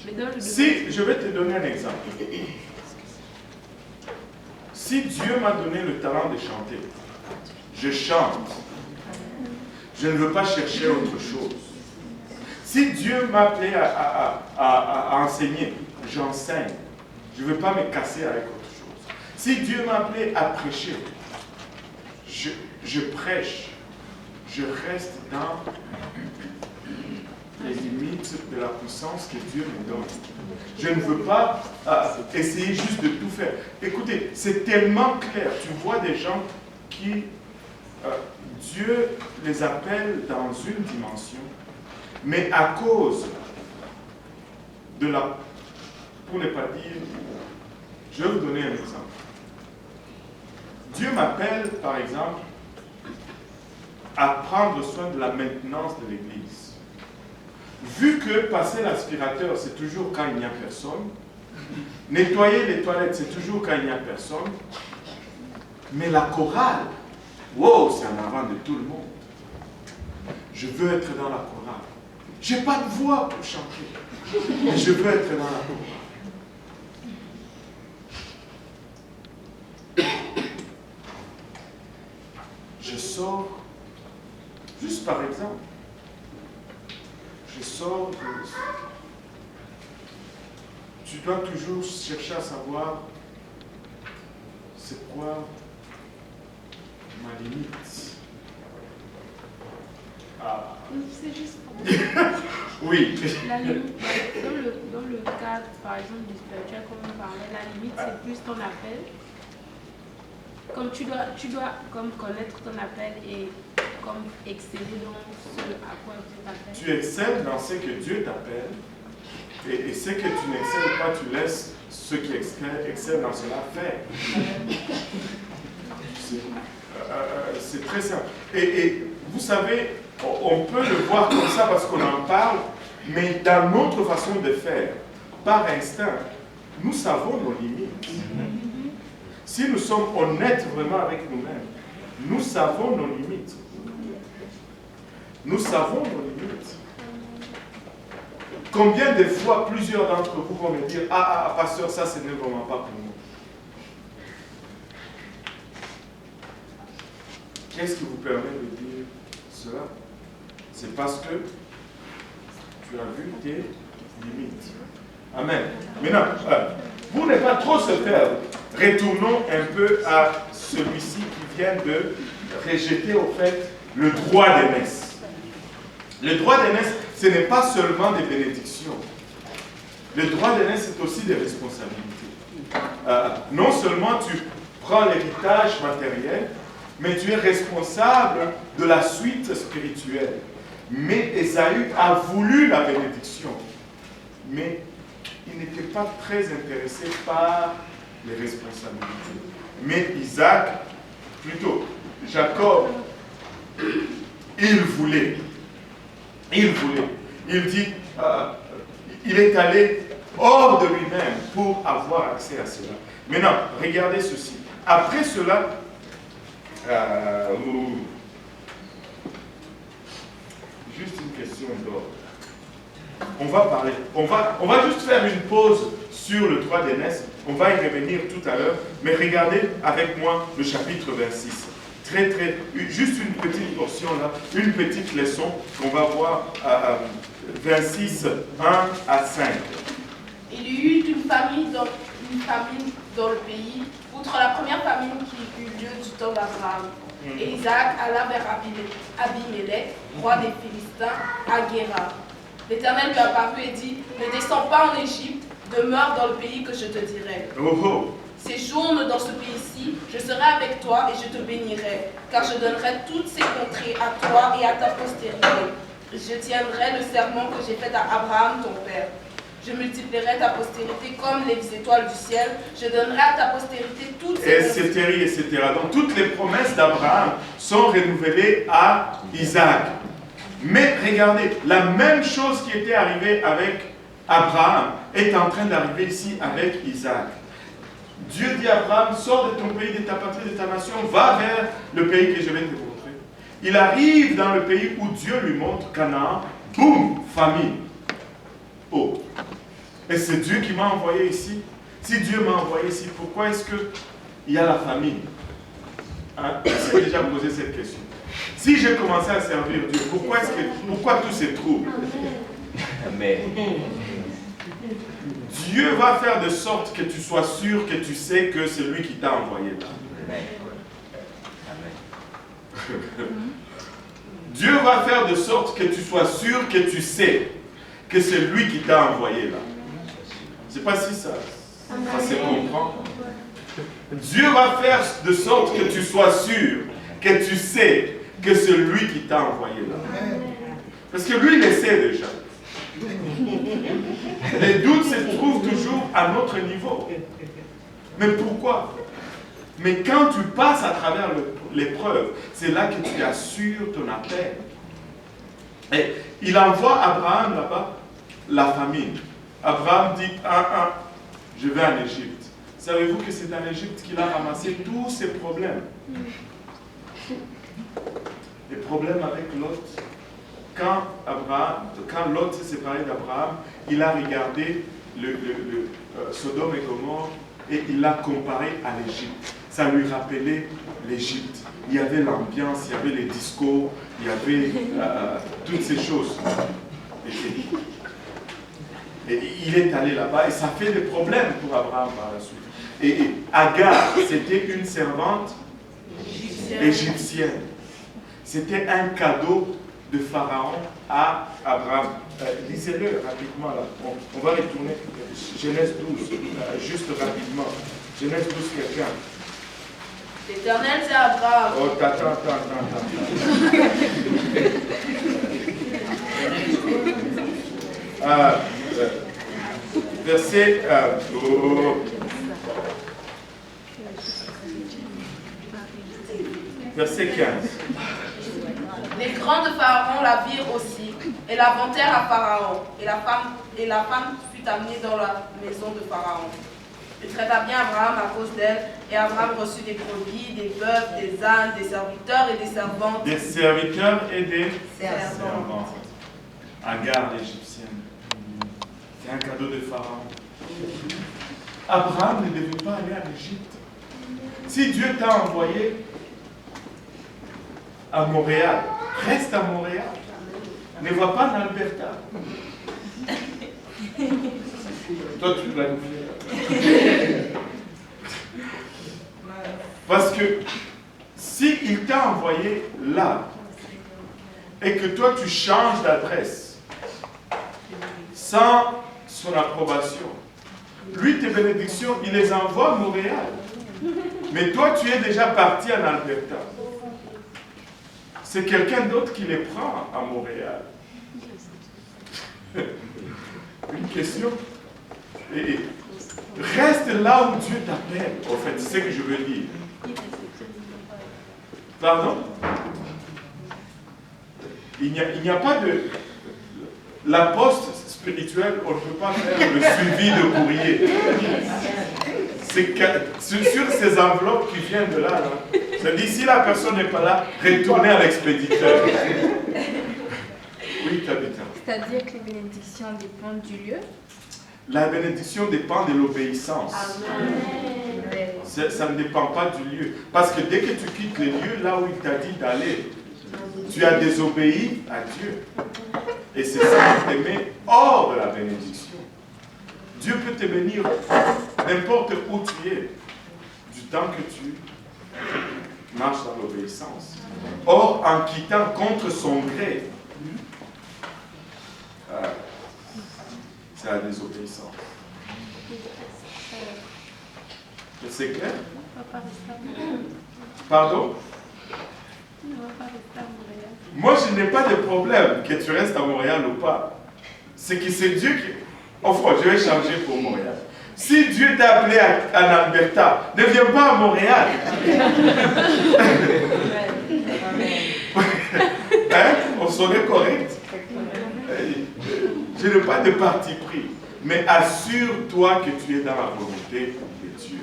Mais dans le domaine si, je vais te donner un exemple. Si Dieu m'a donné le talent de chanter, je chante. Je ne veux pas chercher autre chose. Si Dieu m'a appelé à enseigner, j'enseigne. Je ne veux pas me casser avec autre chose. Si Dieu m'a appelé à prêcher, je prêche. Je reste dans les limites de la puissance que Dieu me donne. Je ne veux pas essayer juste de tout faire. Écoutez, c'est tellement clair. Tu vois des gens qui... Dieu les appelle dans une dimension, mais à cause de la... Pour ne pas dire... Je vais vous donner un exemple. Dieu m'appelle, par exemple, à prendre soin de la maintenance de l'Église. Vu que passer l'aspirateur, c'est toujours quand il n'y a personne, nettoyer les toilettes, c'est toujours quand il n'y a personne, mais la chorale, wow, c'est en avant de tout le monde. Je veux être dans la chorale. Je n'ai pas de voix pour chanter, mais je veux être dans la chorale. Je sors, juste par exemple, je sors de... Tu dois toujours chercher à savoir c'est quoi ma limite. Ah. c'est juste Oui. la limite, dans le cadre, par exemple, du spirituel, comme on parlait, la limite, c'est plus ton appel. Comme tu dois comme connaître ton appel et comme exceller dans ce à quoi tu t'appelles. Tu excelles dans ce que Dieu t'appelle et ce que tu n'excelles pas, tu laisses ceux qui excellent dans cela faire. C'est très simple. Et vous savez, on peut le voir comme ça parce qu'on en parle, mais dans notre façon de faire, par instinct, nous savons nos limites. Si nous sommes honnêtes vraiment avec nous-mêmes, nous savons nos limites. Nous savons nos limites. Combien de fois plusieurs d'entre vous vont me dire « Ah, pasteur, ça, ce n'est vraiment pas pour nous. » Qu'est-ce qui vous permet de dire cela? C'est parce que tu as vu tes limites. Amen. Maintenant, pour ne pas trop se perdre, retournons un peu à celui-ci qui vient de rejeter au fait le droit d'aînesse. Le droit d'aînesse, ce n'est pas seulement des bénédictions. Le droit d'aînesse, c'est aussi des responsabilités. Non seulement tu prends l'héritage matériel, mais tu es responsable de la suite spirituelle. Mais Ésaü a voulu la bénédiction. Mais il n'était pas très intéressé par les responsabilités. Mais Isaac, plutôt Jacob, il voulait. Il voulait. Il dit, il est allé hors de lui-même pour avoir accès à cela. Maintenant, regardez ceci. Après cela, juste une question d'ordre. On va parler, on va juste faire une pause sur le droit d'aînesse. On va y revenir tout à l'heure, mais regardez avec moi le chapitre 26. Juste une petite portion là, une petite leçon qu'on va voir 26, 1 à 5. Il y eut une famine dans le pays, outre la première famine qui eut lieu du temps d'Abraham. Et Isaac alla vers Abimelech, roi des Philistins, à Guérar. L'Éternel lui apparut et dit, ne descends pas en Égypte, demeure dans le pays que je te dirai. Séjourne dans ce pays-ci, je serai avec toi et je te bénirai, car je donnerai toutes ces contrées à toi et à ta postérité. Je tiendrai le serment que j'ai fait à Abraham ton père. Je multiplierai ta postérité comme les étoiles du ciel. Je donnerai à ta postérité toutes ces etc. Donc toutes les promesses d'Abraham sont renouvelées à Isaac. Mais regardez, la même chose qui était arrivée avec Abraham est en train d'arriver ici avec Isaac. Dieu dit à Abraham, sors de ton pays, de ta patrie, de ta nation, va vers le pays que je vais te montrer. Il arrive dans le pays où Dieu lui montre Canaan, boum, famine. Oh, et c'est Dieu qui m'a envoyé ici. Si Dieu m'a envoyé ici, pourquoi est-ce qu'il y a la famine? Vous avez déjà posé cette question. Si j'ai commencé à servir Dieu, pourquoi tous ces troubles? Amen. Dieu va faire de sorte que tu sois sûr, que tu sais que c'est lui qui t'a envoyé là. Amen. Dieu va faire de sorte que tu sois sûr, que tu sais que c'est lui qui t'a envoyé là. Je ne sais pas si ça se comprend. Dieu va faire de sorte que tu sois sûr, que tu sais que c'est lui qui t'a envoyé là. Parce que lui, il le sait déjà. Les doutes se trouvent toujours à notre niveau. Mais pourquoi? Mais quand tu passes à travers l'épreuve, c'est là que tu assures ton appel. Et il envoie Abraham là-bas la famine. Abraham dit, je vais en Égypte. Savez-vous que c'est en Égypte qu'il a ramassé tous ses problèmes? Les problèmes avec Lot. Quand Lot s'est séparé d'Abraham, il a regardé Sodome et Gomorrhe et il l'a comparé à l'Égypte. Ça lui rappelait l'Égypte. Il y avait l'ambiance, il y avait les discours, il y avait toutes ces choses. Et il est allé là-bas et ça fait des problèmes pour Abraham par la suite. Et Agar, c'était une servante égyptienne. C'était un cadeau de Pharaon à Abraham. Lisez-le rapidement là. On va retourner. Genèse 12, juste rapidement. Genèse 12, quelqu'un. L'Éternel dit à Abraham. Oh, attends. Verset. Verset 15. Les grands de Pharaon la virent aussi, et la vantèrent à Pharaon. Et la femme fut amenée dans la maison de Pharaon. Il traita bien Abraham à cause d'elle, et Abraham reçut des brebis, des bœufs, des ânes, des serviteurs et des servantes. Des serviteurs et des servantes. Agar l'Égyptienne. C'est un cadeau de Pharaon. Abraham ne devait pas aller en Égypte. Si Dieu t'a envoyé à Montréal, reste à Montréal. Ne va pas en Alberta. Toi, tu planifies. Parce que s'il t'a envoyé là, et que toi tu changes d'adresse sans son approbation. Lui, tes bénédictions, il les envoie à Montréal. Mais toi, tu es déjà parti en Alberta. C'est quelqu'un d'autre qui les prend à Montréal. Une question? Et reste là où Dieu t'appelle, en fait, c'est ce que je veux dire. Pardon? Il n'y a pas de... La poste spirituelle, on ne peut pas faire le suivi de courrier. Sur ces enveloppes qui viennent de là, ça dit si la personne n'est pas là, retournez à l'expéditeur. Oui, Tabitha. C'est-à-dire que les bénédictions dépendent du lieu? La bénédiction dépend de l'obéissance. Ça ne dépend pas du lieu. Parce que dès que tu quittes le lieu, là où il t'a dit d'aller, tu as désobéi à Dieu. Et c'est ça qui te met hors de la bénédiction. Dieu peut te bénir n'importe où tu es, du temps que tu marches dans l'obéissance. Or, en quittant contre son gré, c'est la désobéissance. C'est clair? Pardon? Moi, je n'ai pas de problème que tu restes à Montréal ou pas. C'est que c'est Dieu qui... Enfin, je vais changer pour Montréal. Si Dieu t'a appelé en Alberta, ne viens pas à Montréal. Hein? On serait correct. Je n'ai pas de parti pris. Mais assure-toi que tu es dans la volonté de Dieu.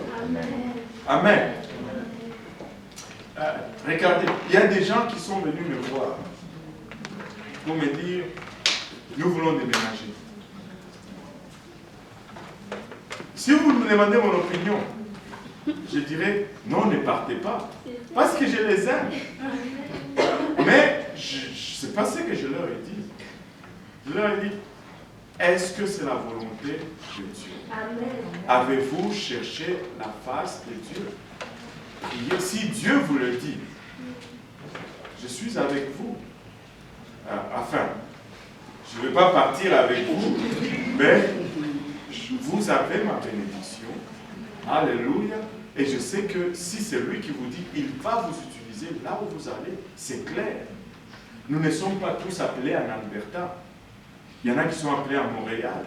Amen. Regardez, il y a des gens qui sont venus me voir pour me dire, nous voulons déménager. Si vous me demandez mon opinion, je dirais, non, ne partez pas. Parce que je les aime. Mais je ne sais pas ce que je leur ai dit. Je leur ai dit, est-ce que c'est la volonté de Dieu? Avez-vous cherché la face de Dieu? Priez. Si Dieu vous le dit, je suis avec vous. Enfin, je ne vais pas partir avec vous, mais vous avez ma bénédiction. Alléluia. Et je sais que si c'est lui qui vous dit, il va vous utiliser là où vous allez, c'est clair. Nous ne sommes pas tous appelés en Alberta. Il y en a qui sont appelés à Montréal.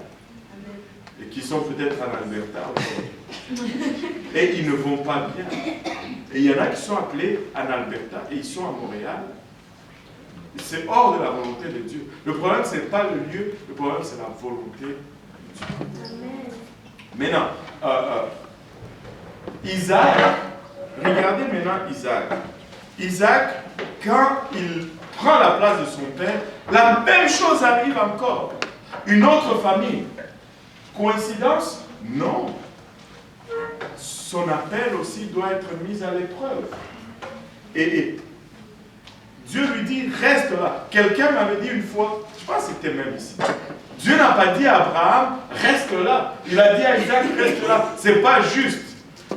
Et qui sont peut-être en Alberta aujourd'hui. Et ils ne vont pas bien. Et il y en a qui sont appelés en Alberta et ils sont à Montréal. C'est hors de la volonté de Dieu. Le problème, ce n'est pas le lieu, le problème, c'est la volonté de Dieu. Maintenant, Isaac, regardez maintenant Isaac. Isaac, quand il prend la place de son père, la même chose arrive encore. Une autre famille. Coïncidence? Non. Son appel aussi doit être mis à l'épreuve. Et Dieu lui dit, reste là. Quelqu'un m'avait dit une fois, je pense que c'était même ici, Dieu n'a pas dit à Abraham, reste là. Il a dit à Isaac, reste là. C'est pas juste.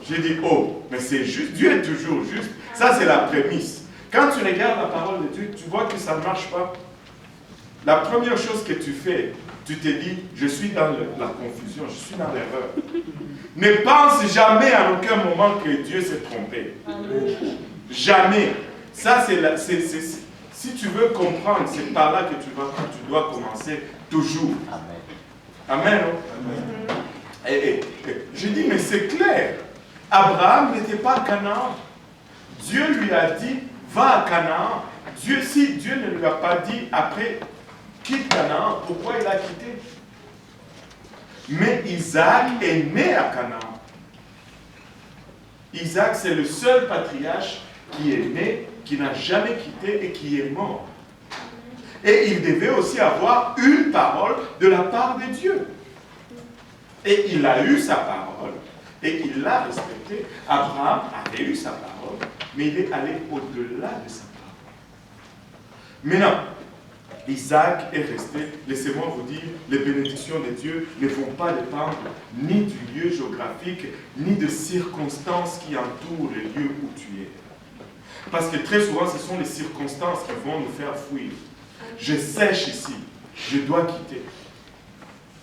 J'ai dit, oh, mais c'est juste. Dieu est toujours juste. Ça, c'est la prémisse. Quand tu regardes la parole de Dieu, tu vois que ça ne marche pas. La première chose que tu fais, tu te dis, je suis dans la confusion, je suis dans l'erreur. Ne pense jamais à aucun moment que Dieu s'est trompé. Jamais. Ça, si tu veux comprendre, c'est par là que tu dois commencer toujours. Amen. Et je dis, mais c'est clair. Abraham n'était pas à Canaan. Dieu lui a dit, va à Canaan. Si Dieu ne lui a pas dit, après, quitte Canaan, pourquoi il a quitté? Mais Isaac est né à Canaan. Isaac, c'est le seul patriarche qui est né, qui n'a jamais quitté et qui est mort. Et il devait aussi avoir une parole de la part de Dieu. Et il a eu sa parole. Et il l'a respectée. Abraham avait eu sa parole, mais il est allé au-delà de sa parole. Maintenant, Isaac est resté, laissez-moi vous dire, les bénédictions de Dieu ne vont pas dépendre ni du lieu géographique, ni de circonstances qui entourent le lieu où tu es. Parce que très souvent, ce sont les circonstances qui vont nous faire fuir. Je sèche ici. Je dois quitter.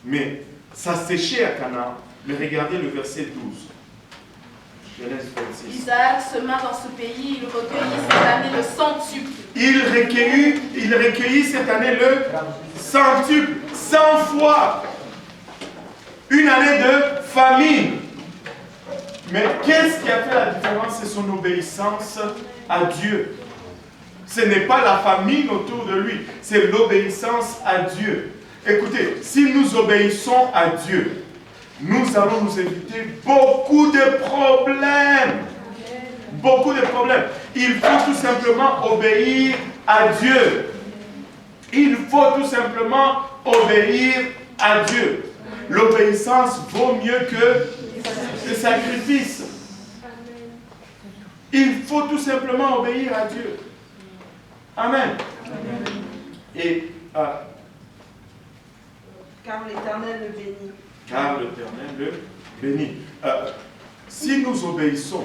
Mais ça séchait à Canaan. Mais regardez le verset 12. Genèse 26. Isaac sema dans ce pays, il recueillit cette année le centuple. Il recueillit cette année le centuple, 100 fois. Une année de famine. Mais qu'est-ce qui a fait la différence? C'est son obéissance à Dieu. Ce n'est pas la famine autour de lui, c'est l'obéissance à Dieu. Écoutez, si nous obéissons à Dieu, nous allons nous éviter beaucoup de problèmes. Beaucoup de problèmes. Il faut tout simplement obéir à Dieu. Il faut tout simplement obéir à Dieu. L'obéissance vaut mieux que le sacrifice. Il faut tout simplement obéir à Dieu. Amen. Et Car l'Éternel le bénit. Car l'Éternel le bénit. Si nous obéissons,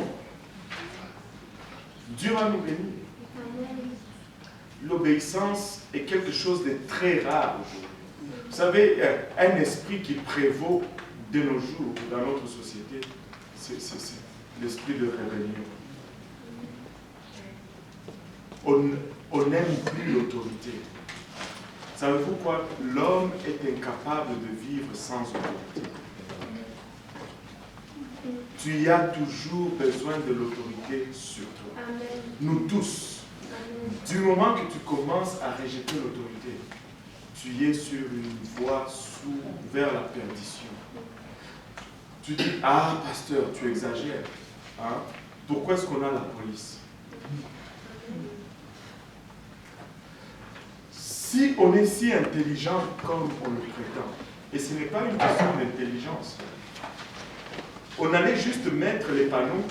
Dieu va nous bénir. L'obéissance est quelque chose de très rare aujourd'hui. Vous savez, un esprit qui prévaut de nos jours dans notre société, c'est l'esprit de rébellion. On n'aime plus l'autorité. Savez-vous quoi? L'homme est incapable de vivre sans autorité. Tu as toujours besoin de l'autorité sur toi. Nous tous. Du moment que tu commences à rejeter l'autorité, tu es sur une voie vers la perdition. Tu dis, ah pasteur, tu exagères. Hein? Pourquoi est-ce qu'on a la police? Si on est si intelligent comme on le prétend, et ce n'est pas une question d'intelligence, on allait juste mettre les panneaux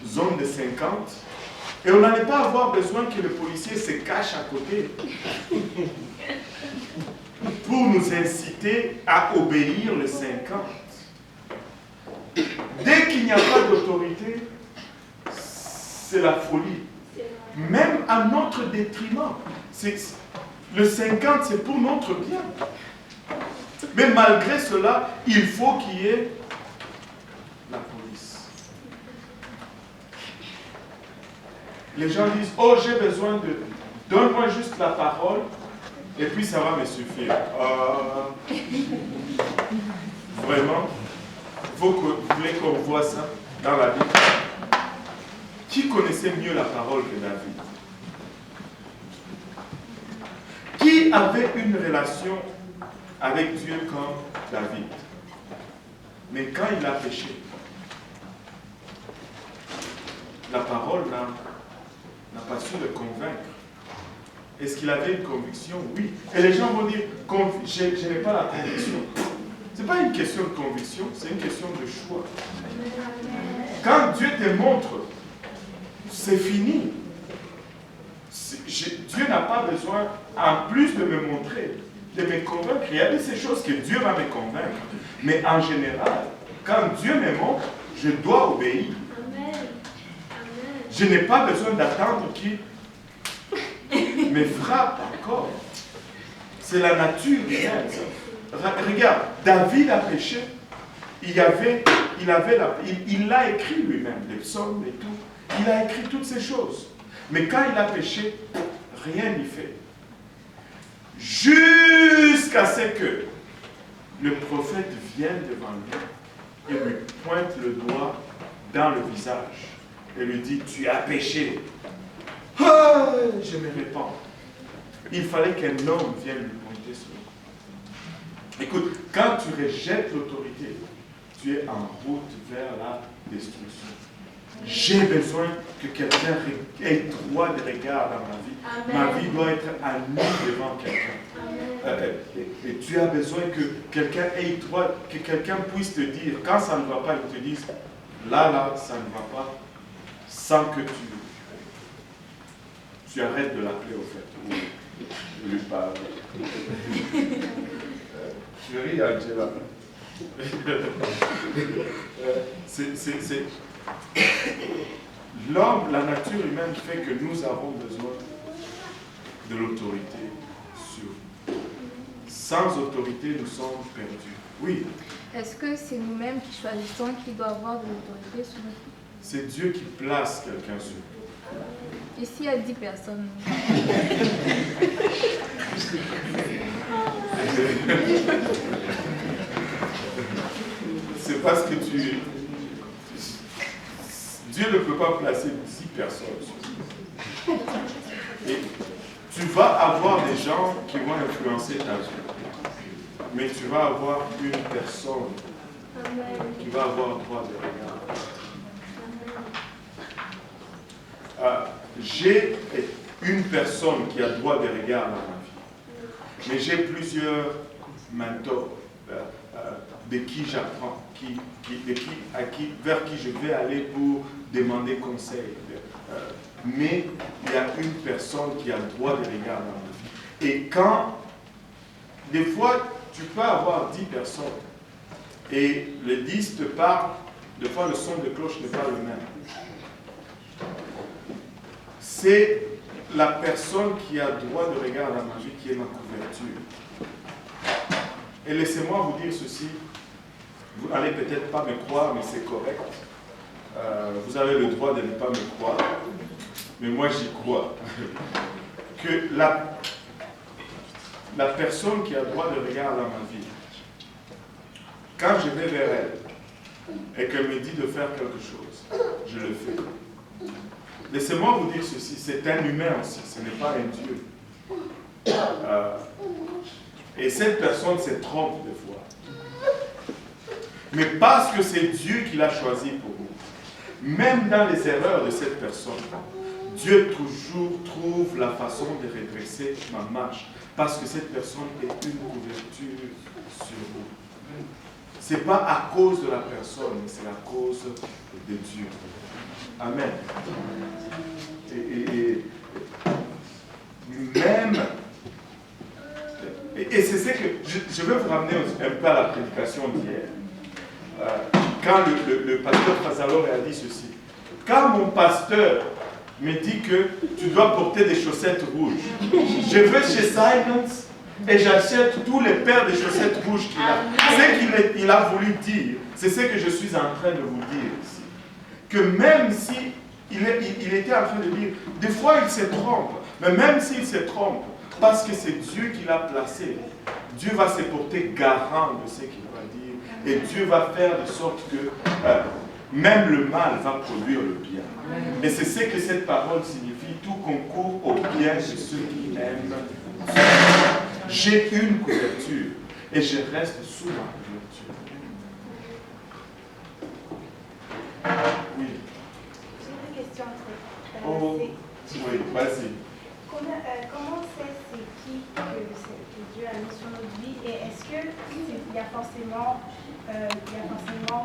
zone de 50 et on n'allait pas avoir besoin que le policier se cache à côté pour nous inciter à obéir le 50. Dès qu'il n'y a pas d'autorité, c'est la folie. Même à notre détriment. Le 50, c'est pour notre bien. Mais malgré cela, il faut qu'il y ait la police. Les gens disent, oh, j'ai besoin de... Donne-moi juste la parole, et puis ça va me suffire. Vraiment, vous voulez qu'on voit ça dans la Bible? Qui connaissait mieux la parole que David? Qui avait une relation avec Dieu comme David? Mais quand il a péché, la parole n'a pas su le convaincre. Est-ce qu'il avait une conviction? Oui. Et les gens vont dire, je n'ai pas la conviction. Ce n'est pas une question de conviction, c'est une question de choix. Quand Dieu te montre, c'est fini. Dieu n'a pas besoin, en plus de me montrer, de me convaincre. Il y a de ces choses que Dieu va me convaincre. Mais en général, quand Dieu me montre, je dois obéir. Je n'ai pas besoin d'attendre qu'il me frappe encore. C'est la nature humaine. Regarde, David a péché. Il l'a écrit lui-même, les psaumes et tout. Il a écrit toutes ces choses. Mais quand il a péché, rien n'y fait. Jusqu'à ce que le prophète vienne devant lui et lui pointe le doigt dans le visage et lui dit, tu as péché. Ah, je me répands. Il fallait qu'un homme vienne lui pointer cela. Écoute, quand tu rejettes l'autorité, tu es en route vers la destruction. J'ai besoin que quelqu'un ait droit de regard dans ma vie. Amen. Ma vie doit être à nu devant quelqu'un. Et tu as besoin que quelqu'un ait droit, que quelqu'un puisse te dire, quand ça ne va pas, il te dise, là, ça ne va pas, sans que tu arrêtes de l'appeler au fait. Je lui parle. Je ris, Angela. L'homme, la nature humaine fait que nous avons besoin de l'autorité Dieu. Sans autorité, nous sommes perdus. Oui, Est-ce que c'est nous-mêmes qui choisissons qui doit avoir de l'autorité sur nous? c'est Dieu qui place quelqu'un sur nous. Ici, il y a 10 personnes. C'est parce que Dieu ne peut pas placer 10 personnes sur nous. Et tu vas avoir des gens qui vont influencer ta vie. Mais tu vas avoir une personne qui va avoir droit de regard. J'ai une personne qui a droit de regard dans ma vie. Mais j'ai plusieurs mentors de qui j'apprends, vers qui je vais aller pour demander conseil. Mais il y a une personne qui a droit de regard dans ma vie. Et quand, des fois, tu peux avoir 10 personnes et les 10 te parlent, des fois le son de cloche n'est pas le même. C'est la personne qui a droit de regard dans ma vie qui est ma couverture. Et laissez-moi vous dire ceci, vous n'allez peut-être pas me croire, mais c'est correct. Vous avez le droit de ne pas me croire, mais moi j'y crois. Que la personne qui a droit de regard dans ma vie, quand je vais vers elle et qu'elle me dit de faire quelque chose, je le fais. Laissez-moi vous dire ceci, c'est un humain aussi, ce n'est pas un Dieu. Et cette personne se trompe des fois. Mais parce que c'est Dieu qui l'a choisi pour vous, même dans les erreurs de cette personne, Dieu toujours trouve la façon de redresser ma marche. Parce que cette personne est une couverture sur vous. Ce n'est pas à cause de la personne, mais c'est à cause de Dieu. Amen. Et c'est ce que je vais vous ramener un peu à la prédication d'hier. Quand le pasteur Fazalor a dit ceci. Quand mon pasteur me dit que tu dois porter des chaussettes rouges, je vais chez Silence et j'achète tous les paires de chaussettes rouges qu'il a. Ce qu'il a voulu dire, c'est ce que je suis en train de vous dire ici. Que même si il était en train de dire, des fois il se trompe, mais même s'il se trompe, parce que c'est Dieu qui l'a placé, Dieu va se porter garant de ce qu'il va dire. Et Dieu va faire de sorte que même le mal va produire le bien. Et c'est ce que cette parole signifie, tout concourt au bien de ceux qui aiment Dieu. J'ai une couverture et je reste sous ma couverture. Oui. J'ai une question. Oh, oui, vas-y. Comment c'est qui que Dieu a mis sur notre vie et est-ce qu'il y a forcément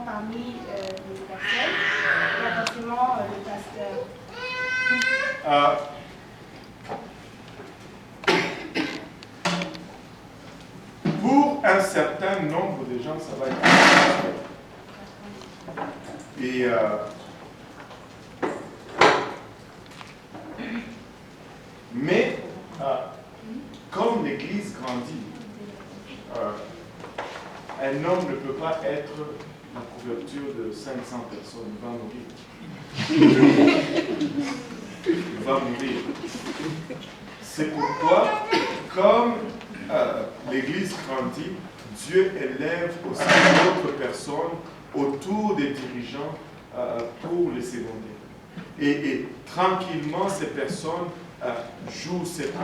parmi les personnes, il y a forcément le pasteur? Pour un certain nombre de gens, ça va être et mais comme l'Église grandit, un homme ne peut pas être la couverture de 500 personnes, il va mourir. Il va mourir. C'est pourquoi, comme l'Église grandit, Dieu élève aussi d'autres personnes autour des dirigeants pour les secondaires. Et tranquillement, ces personnes jouent cette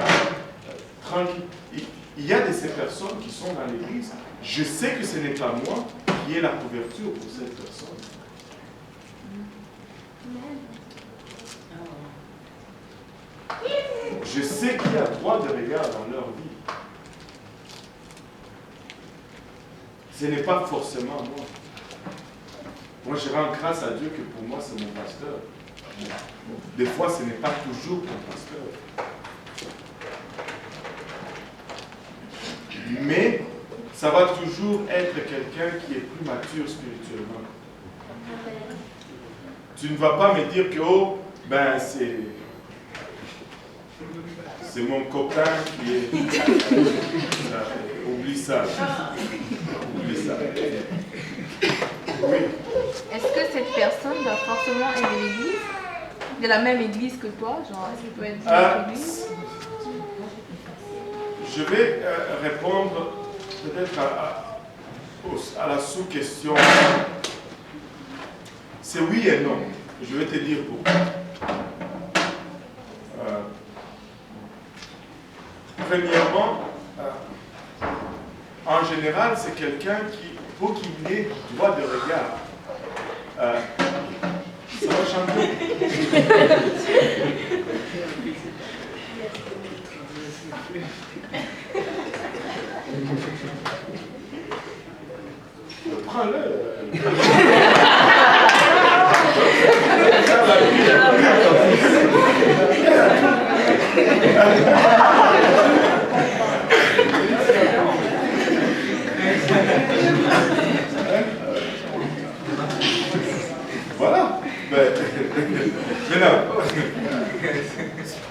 tranquille. Il y a de ces personnes qui sont dans l'Église. Je sais que ce n'est pas moi qui ai la couverture pour cette personne. Je sais qu'il y a droit de regard dans leur vie. Ce n'est pas forcément moi. Moi, je rends grâce à Dieu que pour moi, c'est mon pasteur. Des fois, ce n'est pas toujours ton pasteur. Mais ça va toujours être quelqu'un qui est plus mature spirituellement. Tu ne vas pas me dire que, oh, ben C'est mon copain qui est... Oublie ça. Oublie ça. Oui. Est-ce que cette personne doit forcément être de l'église? De la même église que toi? Genre, est-ce qu'il peut être de l'église? Je vais répondre peut-être à la sous-question. C'est oui et non. Je vais te dire pourquoi. Premièrement, en général, c'est quelqu'un qui, pour qu'il ait droit de regard, ça va changer. Prends-le. Voilà. Maintenant,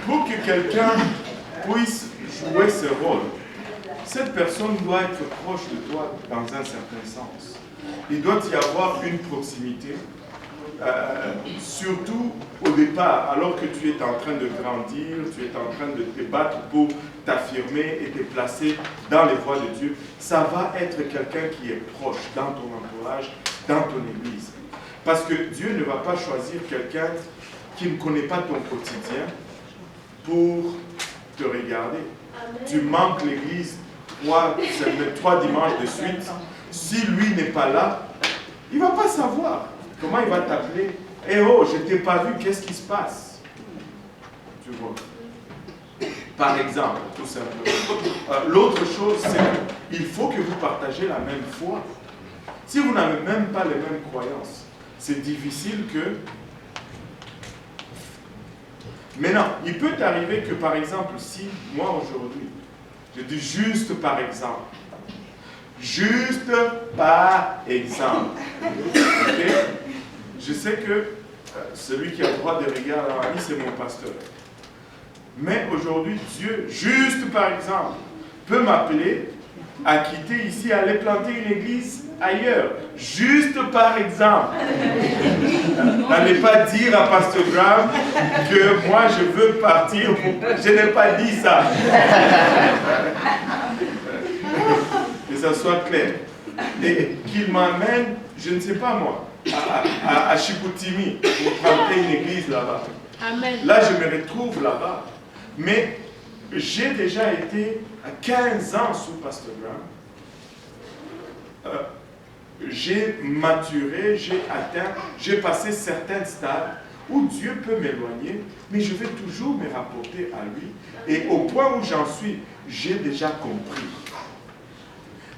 pour que quelqu'un puisse jouer ce rôle, cette personne doit être proche de toi dans un certain sens. Il doit y avoir une proximité, surtout au départ, alors que tu es en train de grandir, tu es en train de te battre pour t'affirmer et te placer dans les voies de Dieu. Ça va être quelqu'un qui est proche dans ton entourage, dans ton église. Parce que Dieu ne va pas choisir quelqu'un qui ne connaît pas ton quotidien pour te regarder. Amen. Tu manques l'église 3 dimanches de suite. Si lui n'est pas là, il ne va pas savoir. Comment il va t'appeler? Eh oh, je ne t'ai pas vu, qu'est-ce qui se passe? Tu vois. Par exemple, tout simplement. L'autre chose, c'est qu'il faut que vous partagez la même foi. Si vous n'avez même pas les mêmes croyances, c'est difficile que... Maintenant, il peut arriver que, par exemple, si moi aujourd'hui, je dis juste par exemple, juste par exemple, okay? Je sais que celui qui a le droit de regarder dans la vie, c'est mon pasteur. Mais aujourd'hui, Dieu, juste par exemple, peut m'appeler à quitter ici, à aller planter une église ailleurs. Juste par exemple. N'allez pas dire à Pasteur Graham que moi je veux partir. Je n'ai pas dit ça. Que ça soit clair. Et qu'il m'amène, je ne sais pas moi, à Chicoutimi pour planter une église là-bas. Amen. Là, je me retrouve là-bas. Mais j'ai déjà été à 15 ans sous Pasteur Graham. J'ai maturé, j'ai atteint, j'ai passé certains stades où Dieu peut m'éloigner, mais je vais toujours me rapporter à lui. Et au point où j'en suis, j'ai déjà compris.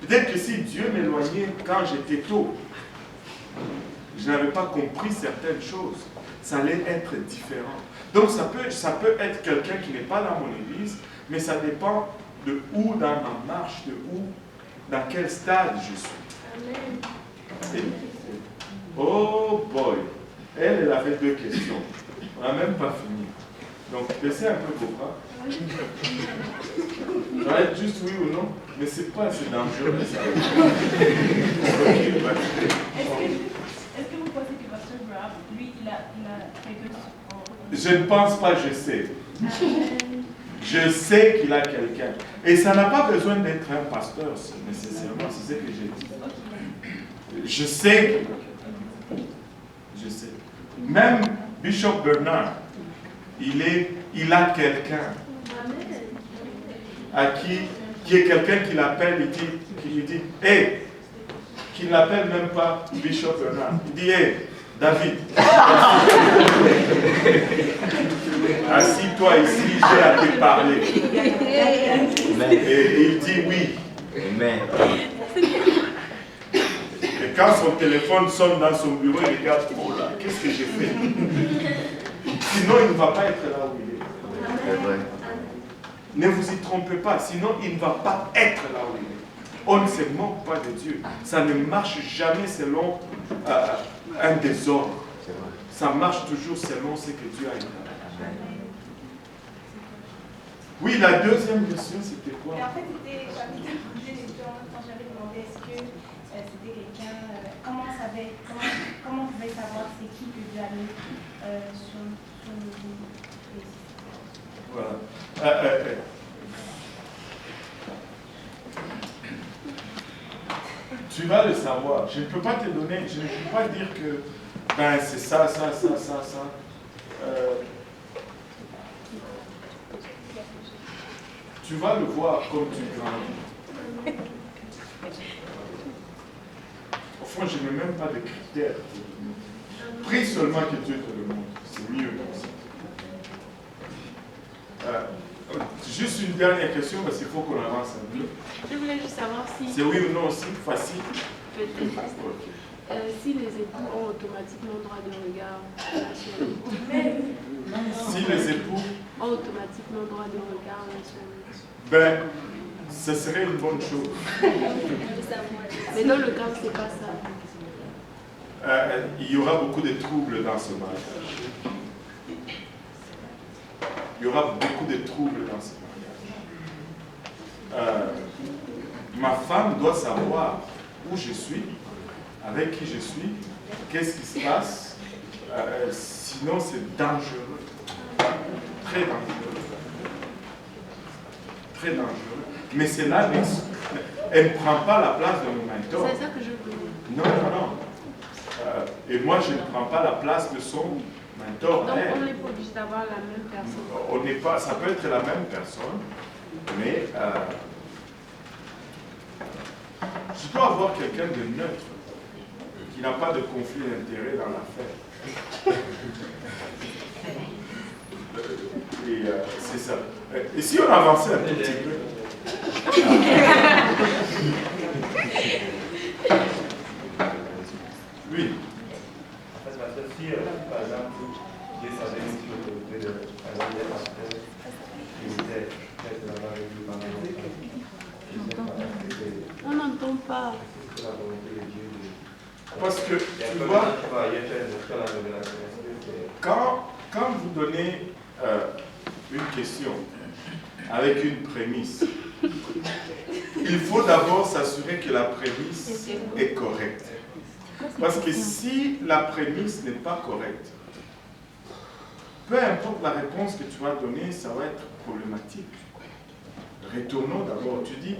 Peut-être que si Dieu m'éloignait quand j'étais tôt, je n'avais pas compris certaines choses, ça allait être différent. Donc ça peut être quelqu'un qui n'est pas dans mon église, mais ça dépend de où dans ma marche, de où, dans quel stade je suis. Amen. Oh boy, elle avait 2 questions. On n'a même pas fini. Donc laissez un peu pour pas. Ça va être juste oui ou non, mais c'est pas assez dangereux ça. Okay, Est-ce que vous pensez que Pasteur Graham, lui, il a quelque chose? je ne pense pas, je sais. Je sais qu'il a quelqu'un. Et ça n'a pas besoin d'être un pasteur nécessairement, c'est ce que j'ai dit. Je sais. Je sais. Même Bishop Bernard, il a quelqu'un à qui est quelqu'un qui l'appelle, qui lui dit, hey, qui ne l'appelle même pas Bishop Bernard. Il dit, hey, David, assis-toi ici, j'ai à te parler. Et il dit oui. Amen. Et quand son téléphone sonne dans son bureau, il regarde, oh là, qu'est-ce que j'ai fait? Sinon, il ne va pas être là où il est. C'est vrai. Ne vous y trompez pas, sinon il ne va pas être là où il est. On ne se moque pas de Dieu. Ça ne marche jamais selon un désordre. Ça marche toujours selon ce que Dieu a dit. Oui, la deuxième question, c'était quoi? Et en fait, j'avais demandé, quand j'avais demandé est-ce que c'était quelqu'un, comment on pouvait savoir c'est qui que Dieu a mis sur nos vies. Voilà. Tu vas le savoir. Je ne peux pas te donner, je ne peux pas dire que ben, c'est ça. Tu vas le voir comme tu grandis. Au fond, je n'ai même pas de critères. Prie seulement que Dieu te le montre. C'est mieux comme ça. Juste une dernière question, parce qu'il faut qu'on avance un peu. Je voulais juste savoir si... C'est oui ou non aussi facile? Peut-être. Si les époux ont automatiquement droit de regard sur l'époux. Si les époux ont automatiquement droit de regard sur l'époux. Ben, ce serait une bonne chose. Mais dans le cas où c'est pas ça. Il y aura beaucoup de troubles dans ce mariage. Il y aura beaucoup de troubles dans ce mariage. Ma femme doit savoir où je suis, avec qui je suis, qu'est-ce qui se passe. Sinon, c'est dangereux. Très dangereux. Très dangereux. Mais c'est là, elle ne prend pas la place de mon mentor. C'est ça que je voulais. Non. Et moi, je ne prends pas la place de son mentor. Donc, on n'est pas obligé d'avoir la même personne. On n'est pas, ça peut être la même personne, mais je dois avoir quelqu'un de neutre, qui n'a pas de conflit d'intérêt dans l'affaire. Et c'est ça. Et si on avançait un tout petit peu? Oui. Parce que si, par exemple, Dieu savait que l'autorité de la vie des pasteurs, il était peut-être là-bas avec lui pendant longtemps. On n'entend pas. C'est la volonté de Dieu. Parce que, tu vois, quand vous donnez une question avec une prémisse, il faut d'abord s'assurer que la prémisse est correcte. Parce que si la prémisse n'est pas correcte, peu importe la réponse que tu vas donner, ça va être problématique. Retournons d'abord. Tu dis,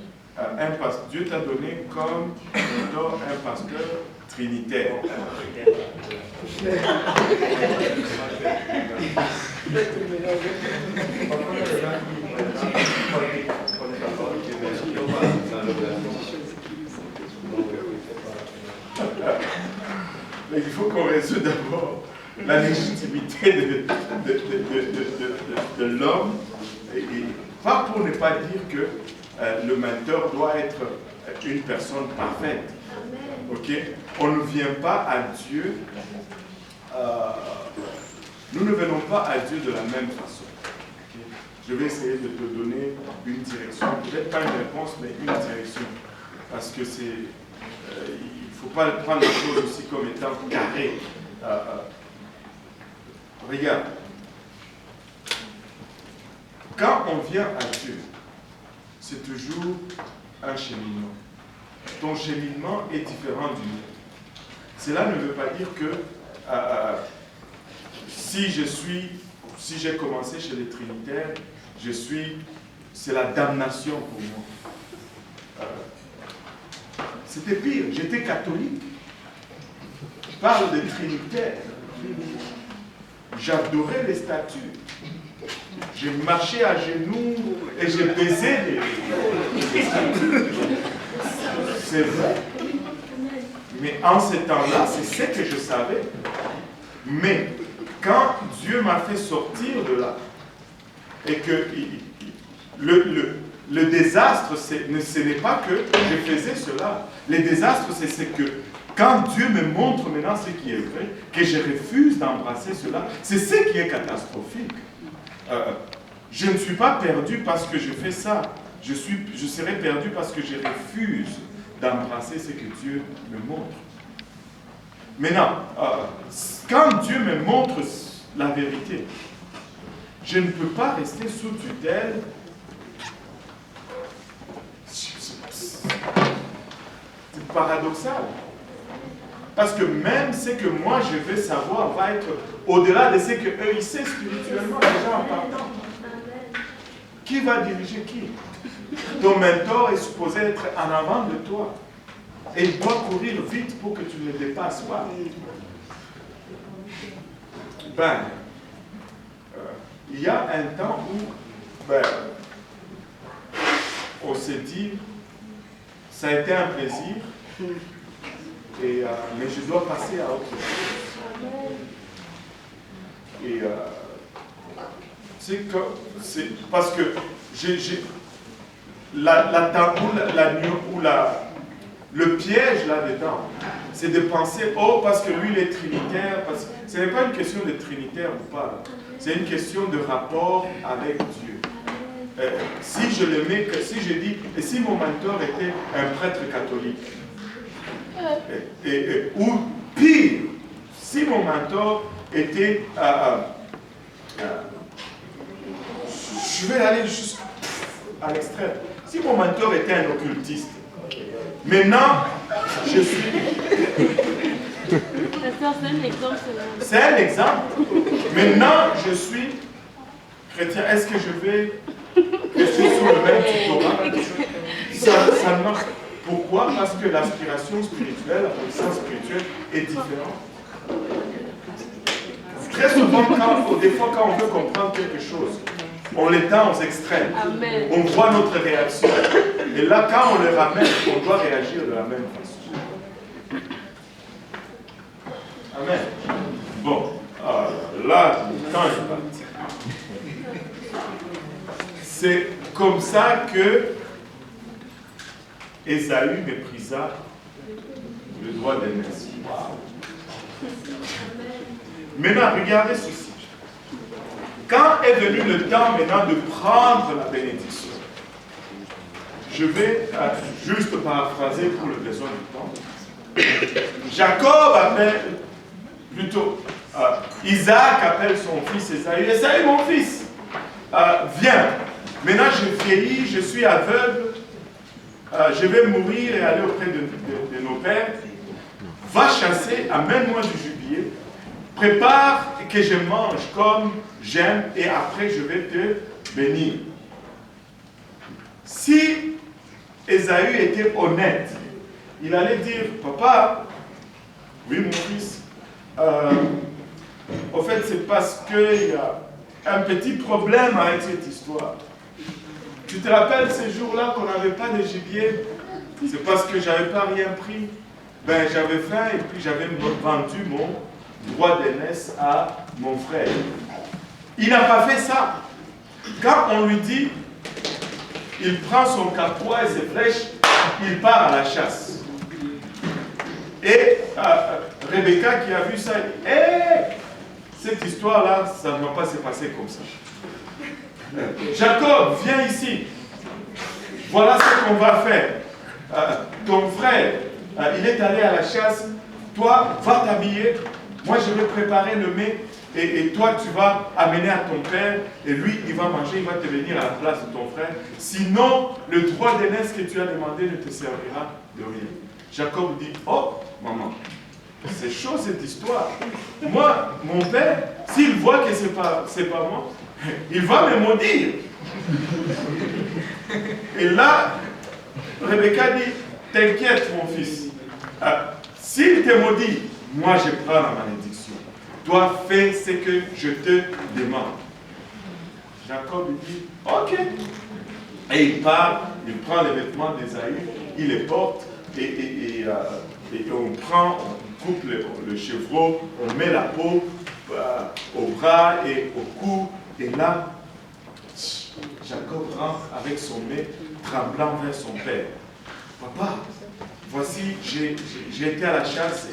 Dieu t'a donné comme mentor un pasteur trinitaire. Mais il faut qu'on résout d'abord la légitimité de l'homme, et pas pour ne pas dire que le mentor doit être une personne parfaite. Ok? On ne vient pas à Dieu, nous ne venons pas à Dieu de la même façon. Okay? Je vais essayer de te donner une direction, peut-être pas une réponse, mais une direction. Parce que c'est, il ne faut pas prendre les choses aussi comme étant carrées. Regarde, quand on vient à Dieu, c'est toujours un cheminement. Ton cheminement est différent du mien. Cela ne veut pas dire que si j'ai commencé chez les Trinitaires, c'est la damnation pour moi. C'était pire, j'étais catholique. Je parle des Trinitaires. J'adorais les statues. J'ai marché à genoux et j'ai baisé les statues. C'est vrai. Mais en ce temps-là, c'est ce que je savais. Mais quand Dieu m'a fait sortir de là, et que le désastre, ce n'est pas que je faisais cela. Le désastre, c'est que quand Dieu me montre maintenant ce qui est vrai, que je refuse d'embrasser cela, c'est ce qui est catastrophique. Je ne suis pas perdu parce que je fais ça. Je serai perdu parce que je refuse d'embrasser ce que Dieu me montre. Maintenant, quand Dieu me montre la vérité, je ne peux pas rester sous tutelle paradoxal. Parce que même ce que moi je vais savoir va être au-delà de ce qu'eux ils savent spirituellement déjà en partant. Qui va diriger qui? Ton mentor est supposé être en avant de toi. Et il doit courir vite pour que tu ne le dépasses pas. Il y a un temps où on s'est dit, ça a été un plaisir, mais je dois passer à autre chose. Et parce que le piège là-dedans, c'est de penser, oh, parce que lui, il est trinitaire, parce que ce n'est pas une question de trinitaire ou pas, c'est une question de rapport avec Dieu. Si je le mets, si je dis, et si mon mentor était un prêtre catholique, ou pire, si mon mentor était, je vais aller jusqu'à l'extrême, si mon mentor était un occultiste, maintenant, je suis... C'est un exemple. Maintenant, je suis chrétien. Est-ce que je vais rester sur le même tutorat? Ça marche. Pourquoi? Parce que l'aspiration spirituelle, la puissance spirituelle est différente. Très souvent, des fois, quand on veut comprendre quelque chose, on l'étend aux extrêmes. Amen. On voit notre réaction. Et là, quand on le ramène, on doit réagir de la même façon. Amen. Bon, là, le temps est parti. C'est comme ça que Ésaü méprisa le droit d'aînesse. Maintenant, regardez ceci. Quand est venu le temps maintenant de prendre la bénédiction, je vais juste paraphraser pour le besoin du temps. Jacob appelle, plutôt, Isaac appelle son fils Ésaü. Ésaü, mon fils, viens. Maintenant, je vieillis, je suis aveugle, je vais mourir et aller auprès de nos pères. Va chasser, amène-moi du gibier, prépare que je mange comme j'aime et après je vais te bénir. Si Ésaü était honnête, il allait dire, papa, oui mon fils, au fait c'est parce qu'il y a un petit problème avec cette histoire. Tu te rappelles ces jours-là qu'on n'avait pas de gibier? C'est parce que j'avais pas rien pris. Ben j'avais faim et puis j'avais vendu mon droit d'aînesse à mon frère. Il n'a pas fait ça. Quand on lui dit, il prend son carquois et ses flèches, il part à la chasse. Et Rebecca qui a vu ça, dit, hey, cette histoire-là, ça ne va pas se passer comme ça. Jacob, viens ici. Voilà ce qu'on va faire. Ton frère, il est allé à la chasse. Toi, va t'habiller. Moi, je vais préparer le mets. Et toi, tu vas amener à ton père. Et lui, il va manger, il va te venir à la place de ton frère. Sinon, le droit d'aînesse que tu as demandé ne te servira de rien. Jacob dit, oh, maman, c'est chaud cette histoire. Moi, mon père, s'il voit que c'est pas moi, il va me maudire. Et là, Rebecca dit, t'inquiète mon fils. S'il te maudit, moi je prends la malédiction. Toi, fais ce que je te demande. Jacob dit, ok. Et il part, il prend les vêtements d'Ésaü, il les porte, et on coupe le chevreau, on met la peau au bras et au cou, et là, Jacob rentre avec son nez tremblant vers son père. Papa, voici, j'ai été à la chasse,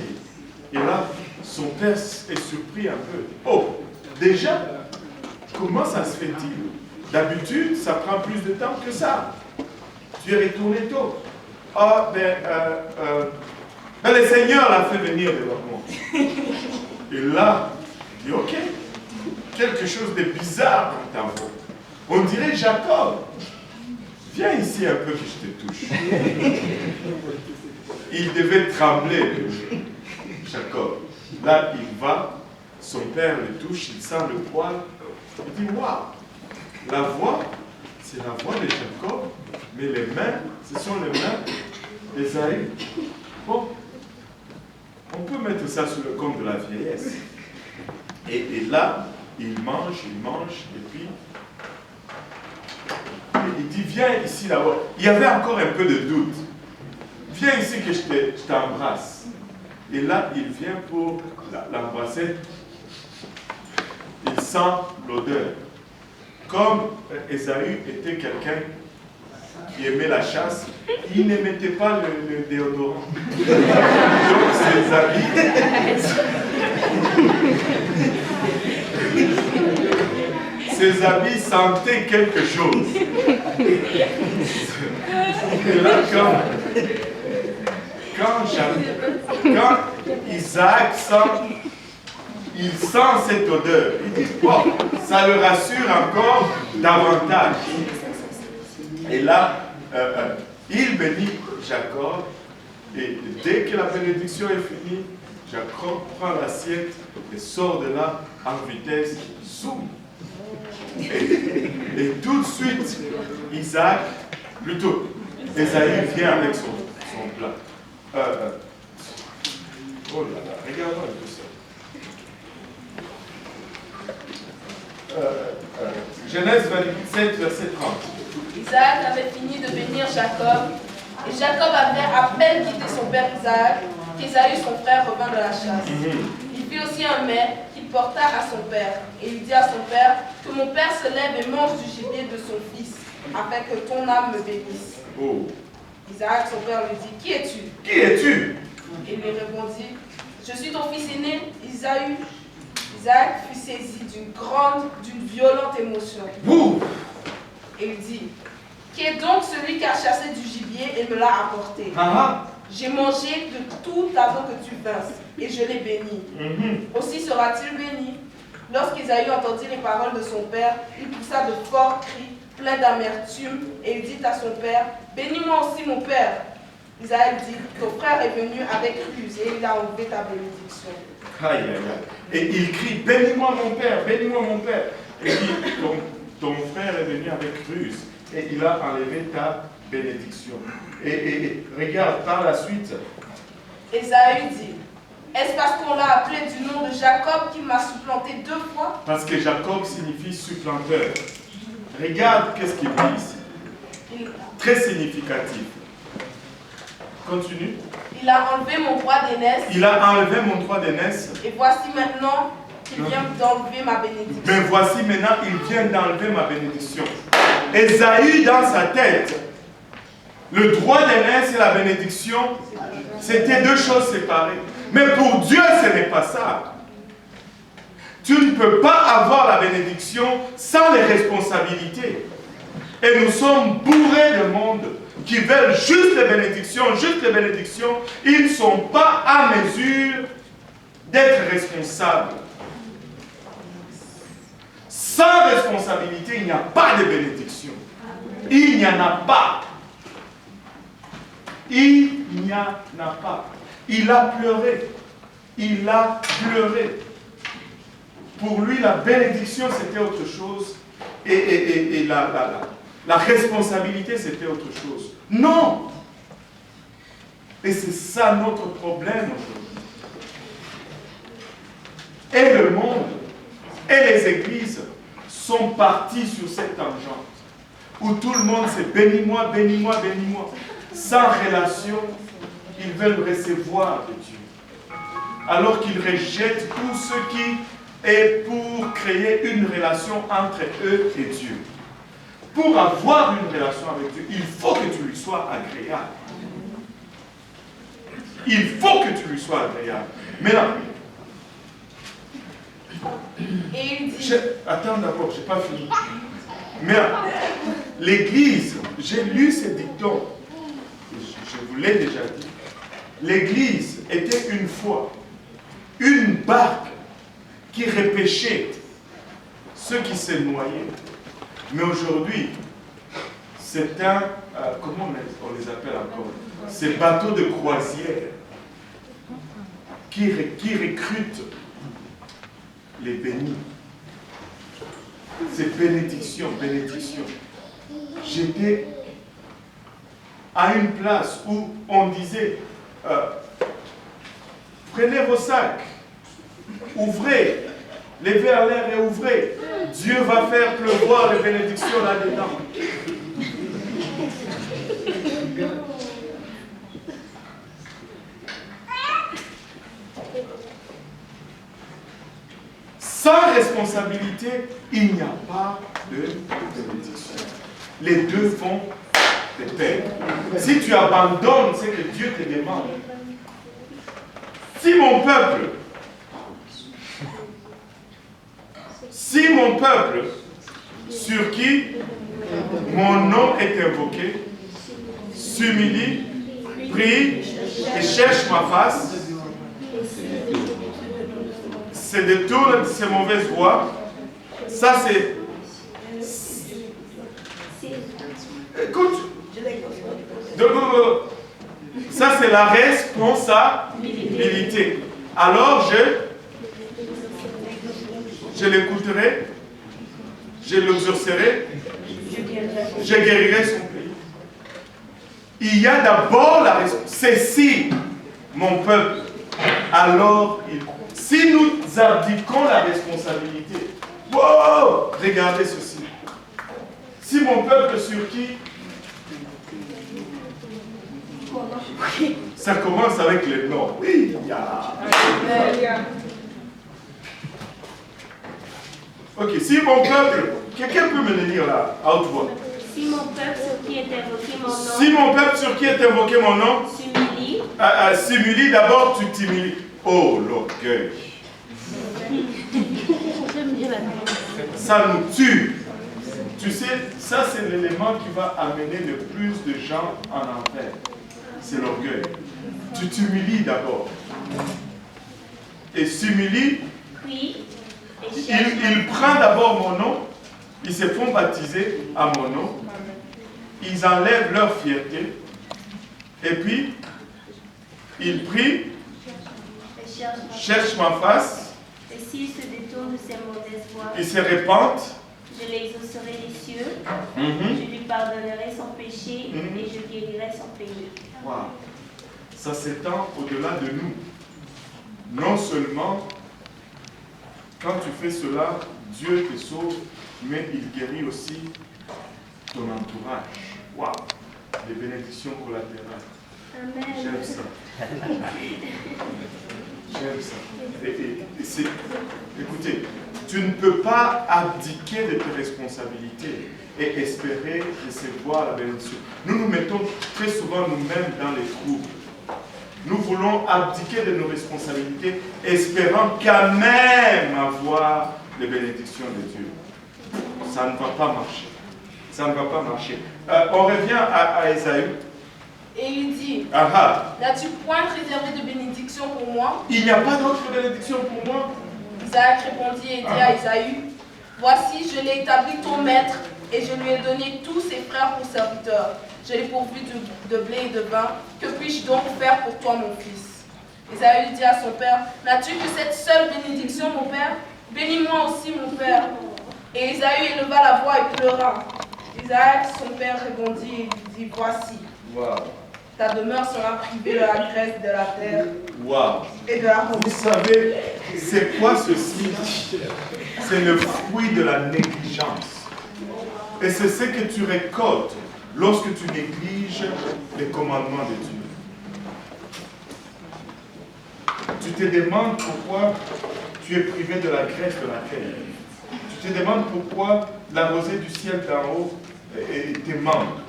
et là, son père est surpris un peu. Oh, déjà, comment ça se fait-il? D'habitude, ça prend plus de temps que ça. Tu es retourné tôt. Ah, ben le Seigneur l'a fait venir devant moi. Et là, il dit, ok, quelque chose de bizarre dans ta voix. On dirait Jacob. Viens ici un peu que je te touche. il devait trembler, Jacob. Là, il va, son père le touche, il sent le poil. Il dit, waouh, la voix, c'est la voix de Jacob, mais les mains, ce sont les mains d'Ésaü. Bon, on peut mettre ça sous le compte de la vieillesse. Et là, il mange, et puis il dit, viens ici là-bas. Il y avait encore un peu de doute. Viens ici que je t'embrasse. Et là, il vient pour l'embrasser. Il sent l'odeur. Comme Ésaü était quelqu'un qui aimait la chasse, il ne mettait pas le déodorant. Donc ses habits sentaient quelque chose. Et là, quand Isaac il sent cette odeur, il dit, bon, ça le rassure encore davantage. Et là, il bénit Jacob, et dès que la bénédiction est finie, Jacob prend l'assiette et sort de là en vitesse, zoom. Et tout de suite, Ésaü vient avec son plat. Oh là là, regardons un peu ça. Genèse 27, verset 30. Isaac avait fini de bénir Jacob, et Jacob avait à peine quitté son père Isaac, qu'Ésaü, son frère, revint de la chasse. Il fit aussi un mets qu'il porta à son père, et il dit à son père, que mon père se lève et mange du gibier de son fils, afin que ton âme me bénisse. Oh. Isaac, son père, lui dit, qui es-tu? Qui es-tu? Et il lui répondit, je suis ton fils aîné, Ésaü. Isaac fut saisi d'une violente émotion. Ouh. Et il dit, qui est donc celui qui a chassé du gibier et me l'a apporté? J'ai mangé de tout avant que tu vinsses, et je l'ai béni. Aussi sera-t-il béni. Lorsqu'Ésaü entendit les paroles de son père, il poussa de forts cris, pleins d'amertume, et il dit à son père, bénis-moi aussi mon père. Isaac dit, ton frère est venu avec ruse, et il a enlevé ta bénédiction. Aïe, aïe, aïe. Et il crie, bénis-moi mon père, bénis-moi mon père. Et il dit, ton frère est venu avec ruse, et il a enlevé ta bénédiction. Et regarde, par la suite. Ésaü dit, est-ce parce qu'on l'a appelé du nom de Jacob qu'il m'a supplanté 2 fois? Parce que Jacob signifie supplanteur. Regarde qu'est-ce qu'il dit ici. Très significatif. Continue. Il a enlevé mon droit d'aînesse. Il a enlevé mon droit d'aînesse. Et voici maintenant qu'il vient d'enlever ma bénédiction. Mais voici maintenant, il vient d'enlever ma bénédiction. Ésaü, dans sa tête, le droit d'aînesse et la bénédiction, c'était 2 choses séparées. Mais pour Dieu, ce n'est pas ça. Tu ne peux pas avoir la bénédiction sans les responsabilités. Et nous sommes bourrés de monde qui veulent juste les bénédictions, ils ne sont pas à mesure d'être responsables. Sans responsabilité, il n'y a pas de bénédiction. Il n'y en a pas. Il n'y en a pas. Il a pleuré. Il a pleuré. Pour lui, la bénédiction, c'était autre chose. Et la responsabilité, c'était autre chose. Non! Et c'est ça notre problème aujourd'hui. Et le monde, et les églises sont partis sur cette tangente où tout le monde c'est bénis-moi, bénis-moi, bénis-moi. Sans relation, ils veulent recevoir de Dieu. Alors qu'ils rejettent tout ce qui est pour créer une relation entre eux et Dieu. Pour avoir une relation avec Dieu, il faut que tu lui sois agréable. Il faut que tu lui sois agréable. Maintenant, et il dit... Attends d'abord, je n'ai pas fini. Mais l'Église, j'ai lu ce dicton, je vous l'ai déjà dit. L'Église était une fois une barque qui repêchait ceux qui se noyaient. Mais aujourd'hui, c'est un, comment on les appelle encore? ces bateaux de croisière qui recrutent les bénis. C'est bénédiction, bénédiction. J'étais à une place où on disait, prenez vos sacs, ouvrez, levez à l'air et ouvrez. Dieu va faire pleuvoir les bénédictions là-dedans. Sans responsabilité, il n'y a pas de bénédiction. Les deux vont de pair. Si tu abandonnes ce que Dieu te demande, si mon peuple, sur qui mon nom est invoqué, s'humilie, prie et cherche ma face, se détourne de ses mauvaises voies, ça c'est... Écoute, ça c'est la responsabilité. Alors je l'écouterai, je l'exaucerai, je guérirai son pays. Il y a d'abord la responsabilité. C'est si mon peuple, alors si nous abdiquons la responsabilité, wow, regardez ceci. Si mon peuple sur qui ça commence avec les noms. Oui, ok, si mon peuple, quelqu'un peut me le dire là, à haute voix. Si mon peuple sur qui est invoqué mon nom. Si mon peuple sur qui est invoqué mon nom. S'humilie. S'humilie, d'abord tu t'humilies. Oh, l'orgueil. Ça nous tue. Tu sais, ça c'est l'élément qui va amener le plus de gens en enfer. C'est l'orgueil. Tu t'humilies d'abord. Et s'humilie. Oui. Il prend d'abord mon nom. Ils se font baptiser à mon nom. Ils enlèvent leur fierté. Et puis, ils prient. Cherchent ma face. Et s'ils se détournent de ses mauvaises voies. Ils se repentent. Je l'exaucerai des cieux, je lui pardonnerai son péché et je guérirai son pays. Wow. Ça s'étend au-delà de nous. Non seulement, quand tu fais cela, Dieu te sauve, mais il guérit aussi ton entourage. Wow. Des bénédictions collatérales. Amen. J'aime ça. J'aime ça. Écoutez, tu ne peux pas abdiquer de tes responsabilités et espérer recevoir la bénédiction. Nous nous mettons très souvent nous-mêmes dans les troubles. Nous voulons abdiquer de nos responsabilités, espérant quand même avoir les bénédictions de Dieu. Ça ne va pas marcher. Ça ne va pas marcher. On revient à Ésaü. Et il dit, n'as-tu point réservé de bénédiction pour moi? Il n'y a pas d'autre bénédiction pour moi. Isaac répondit et dit à Ésaü, voici, je l'ai établi ton maître, et je lui ai donné tous ses frères pour serviteurs. Je l'ai pourvu de blé et de vin. Que puis-je donc faire pour toi, mon fils? Ésaü dit à son père, n'as-tu que cette seule bénédiction, mon père? Bénis-moi aussi, mon père. Et Ésaü éleva la voix et pleura. Isaac, son père, répondit et lui dit, voici. Wow. Ta demeure sera privée de la graisse de la terre et de la robe. Vous savez, c'est quoi ceci? C'est le fruit de la négligence. Et c'est ce que tu récoltes lorsque tu négliges les commandements de Dieu. Tu te demandes pourquoi tu es privé de la graisse de la terre. Tu te demandes pourquoi la rosée du ciel d'en haut te manque.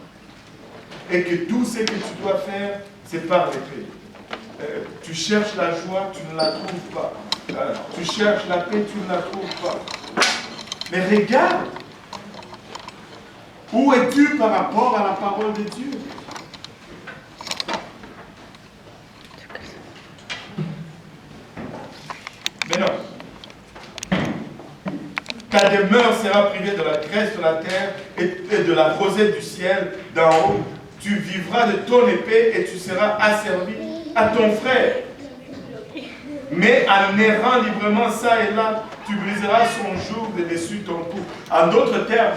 Et que tout ce que tu dois faire, c'est par l'épée. Tu cherches la joie, tu ne la trouves pas. Tu cherches la paix, tu ne la trouves pas. Mais regarde, où es-tu par rapport à la parole de Dieu? Mais non. Ta demeure sera privée de la graisse de la terre et de la rosée du ciel d'en haut. tu vivras de ton épée et tu seras asservi à ton frère. Mais en errant librement ça et là, tu briseras son joug de dessus ton cou. En d'autres termes,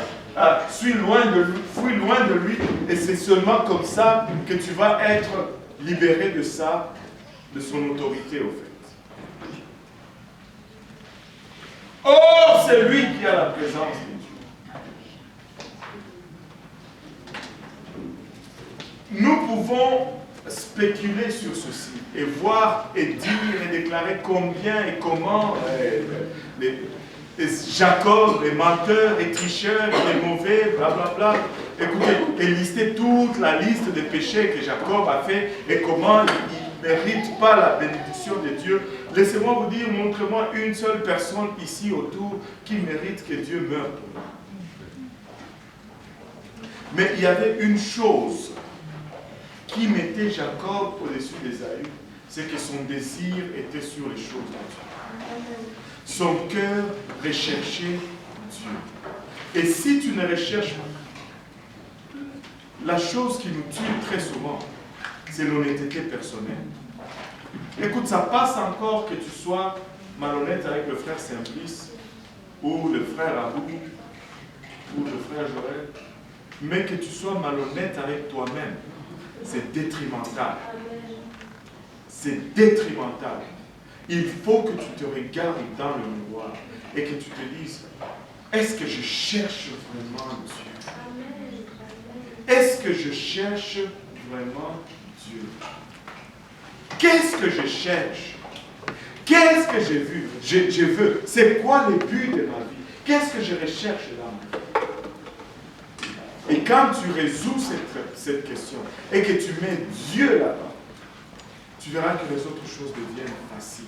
fuis loin de lui, et c'est seulement comme ça que tu vas être libéré de ça, de son autorité au fait. Or, c'est lui qui a la présence de Dieu. Nous pouvons spéculer sur ceci et voir et dire et déclarer combien et comment Jacob est menteur et tricheur, il est mauvais, blablabla. Écoutez, et lister toute la liste des péchés que Jacob a fait et comment il ne mérite pas la bénédiction de Dieu. Laissez-moi vous dire, montrez-moi une seule personne ici autour qui mérite que Dieu meure pour lui. Mais il y avait une chose qui mettait Jacob au-dessus d'Ésaü, c'est que son désir était sur les choses de Dieu. Son cœur recherchait Dieu. Et si tu ne recherches pas, la chose qui nous tue très souvent, c'est l'honnêteté personnelle. Écoute, ça passe encore que tu sois malhonnête avec le frère Simplice, ou le frère Abou, ou le frère Joël, mais que tu sois malhonnête avec toi-même. C'est détrimental. C'est détrimental. Il faut que tu te regardes dans le miroir et que tu te dises, est-ce que je cherche vraiment Dieu? Est-ce que je cherche vraiment Dieu? Qu'est-ce que je cherche? Qu'est-ce que j'ai vu? Je veux. C'est quoi le but de ma vie? Qu'est-ce que je recherche dans ma vie? Et quand tu résous cette question et que tu mets Dieu là-bas, tu verras que les autres choses deviennent faciles.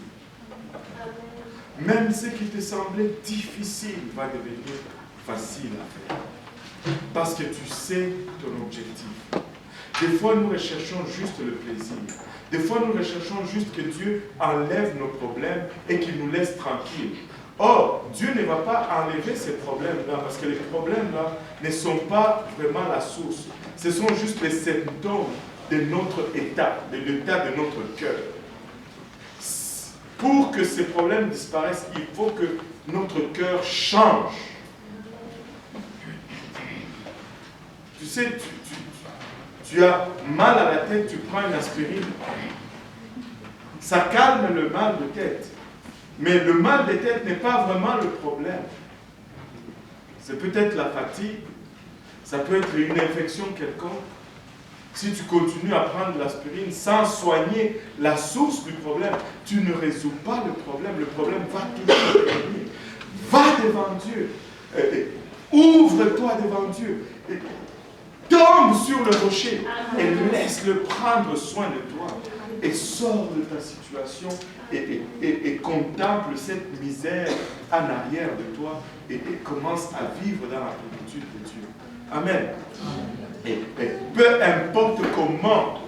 Même ce qui te semblait difficile va devenir facile à faire. Parce que tu sais ton objectif. Des fois, nous recherchons juste le plaisir. Des fois, nous recherchons juste que Dieu enlève nos problèmes et qu'il nous laisse tranquilles. Or, Dieu ne va pas enlever ces problèmes-là, parce que les problèmes-là ne sont pas vraiment la source. Ce sont juste les symptômes de notre état, de l'état de notre cœur. Pour que ces problèmes disparaissent, il faut que notre cœur change. Tu sais, tu as mal à la tête, tu prends une aspirine. Ça calme le mal de tête. Mais le mal de tête n'est pas vraiment le problème. C'est peut-être la fatigue, ça peut être une infection quelconque. Si tu continues à prendre l'aspirine sans soigner la source du problème, tu ne résous pas le problème va toujours revenir. Va devant Dieu. Ouvre-toi devant Dieu. Tombe sur le rocher et laisse-le prendre soin de toi. Et sors de ta situation et contemple cette misère en arrière de toi et commence à vivre dans la plénitude de Dieu. Amen. Et peu importe comment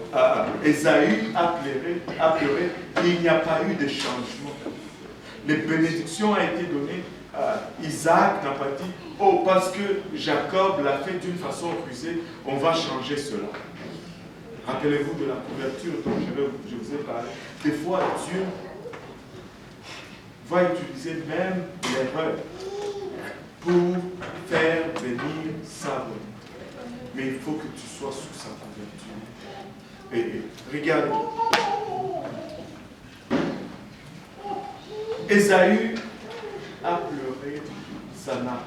Ésaü a pleuré, il n'y a pas eu de changement. Les bénédictions ont été données. Isaac n'a pas dit, oh, parce que Jacob l'a fait d'une façon rusée, on va changer cela. Rappelez-vous de la couverture dont je vous ai parlé. Des fois, Dieu va utiliser même l'erreur pour faire venir sa volonté. Mais il faut que tu sois sous sa couverture. Et regardez. Ésaü a pleuré, ça n'a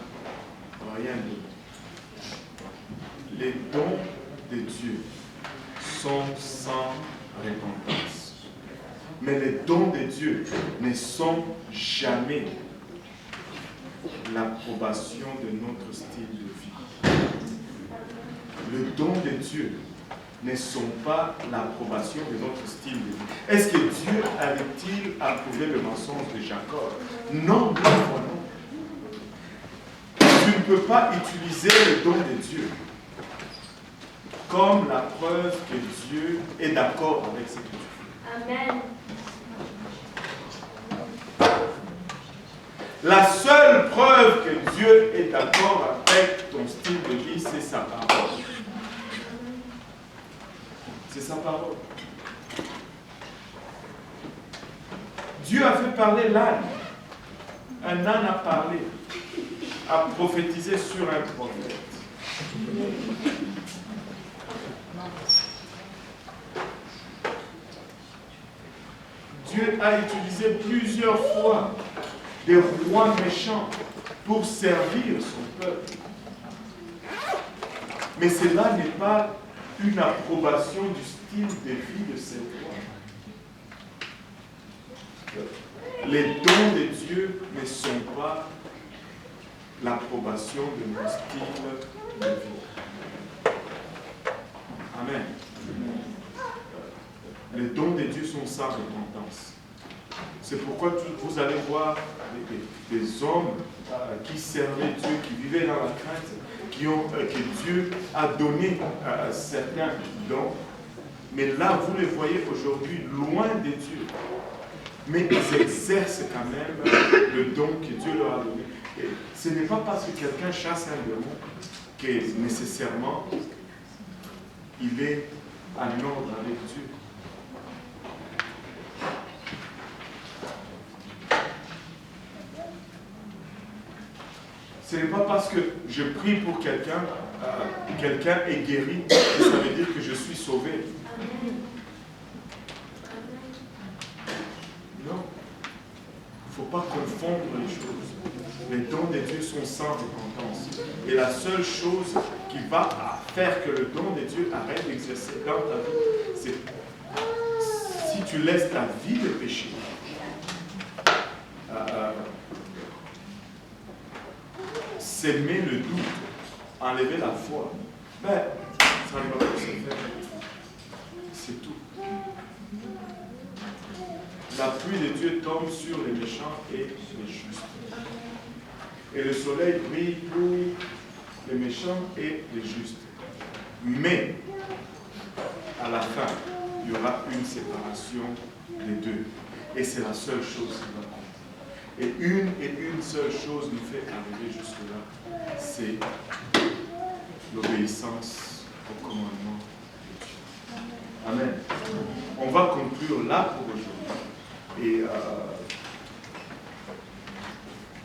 rien dit. Les dons de Dieu sont sans récompense. Mais les dons de Dieu ne sont jamais l'approbation de notre style de vie. Les dons de Dieu ne sont pas l'approbation de notre style de vie. Est-ce que Dieu avait-il approuvé le mensonge de Jacob? Non, non. Tu ne peux pas utiliser le don de Dieu comme la preuve que Dieu est d'accord avec ce que tu fais. Amen. La seule preuve que Dieu est d'accord avec ton style de vie, c'est sa parole. C'est sa parole. Dieu a fait parler l'âne. Un âne a parlé, a prophétisé sur un prophète. Dieu a utilisé plusieurs fois des rois méchants pour servir son peuple. Mais cela n'est pas une approbation du style de vie de ces rois. Les dons de Dieu ne sont pas l'approbation de nos styles de vie. Amen. Les dons de Dieu sont sans repentance. C'est pourquoi vous allez voir des hommes qui servaient Dieu, qui vivaient dans la crainte, que Dieu a donné certains dons. Mais là, vous les voyez aujourd'hui loin de Dieu. Mais ils exercent quand même le don que Dieu leur a donné. Et ce n'est pas parce que quelqu'un chasse un démon que nécessairement il est en ordre avec Dieu. Ce n'est pas parce que je prie pour quelqu'un, quelqu'un est guéri, que ça veut dire que je suis sauvé. Non. Il ne faut pas confondre les choses. Les dons de Dieu sont sans repentance. Et la seule chose qui va faire que le don de Dieu arrête d'exercer dans ta vie, c'est si tu laisses ta vie de péché. S'aimer le doute, enlever la foi, ben, ça ne va pas se faire. C'est tout. La pluie de Dieu tombe sur les méchants et les justes. Et le soleil brille pour les méchants et les justes. Mais, à la fin, il y aura une séparation des deux. Et c'est la seule chose qui va compter. Et une seule chose nous fait arriver jusque-là, c'est l'obéissance au commandement de Dieu. Amen. On va conclure là pour aujourd'hui. Et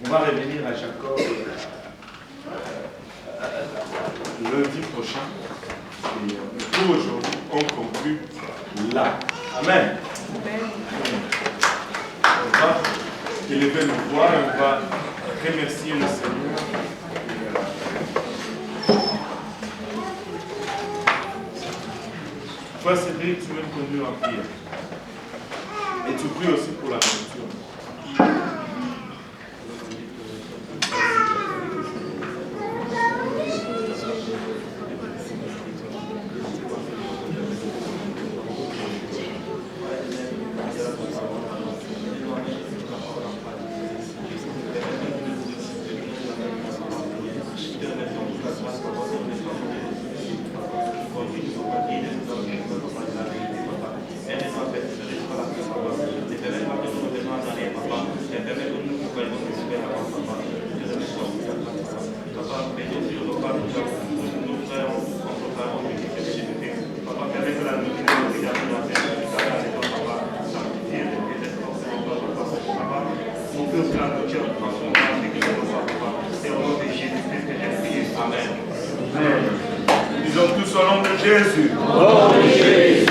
on va revenir à Jacob lundi prochain. Et pour aujourd'hui, on conclut là. Amen. On va élever nos voix et on va remercier le Seigneur. Toi, Cédric, tu veux me conduire en prière. Et tu pries aussi pour la nourriture. Amen. Disons tous au nom de Jésus. Oh, Jésus.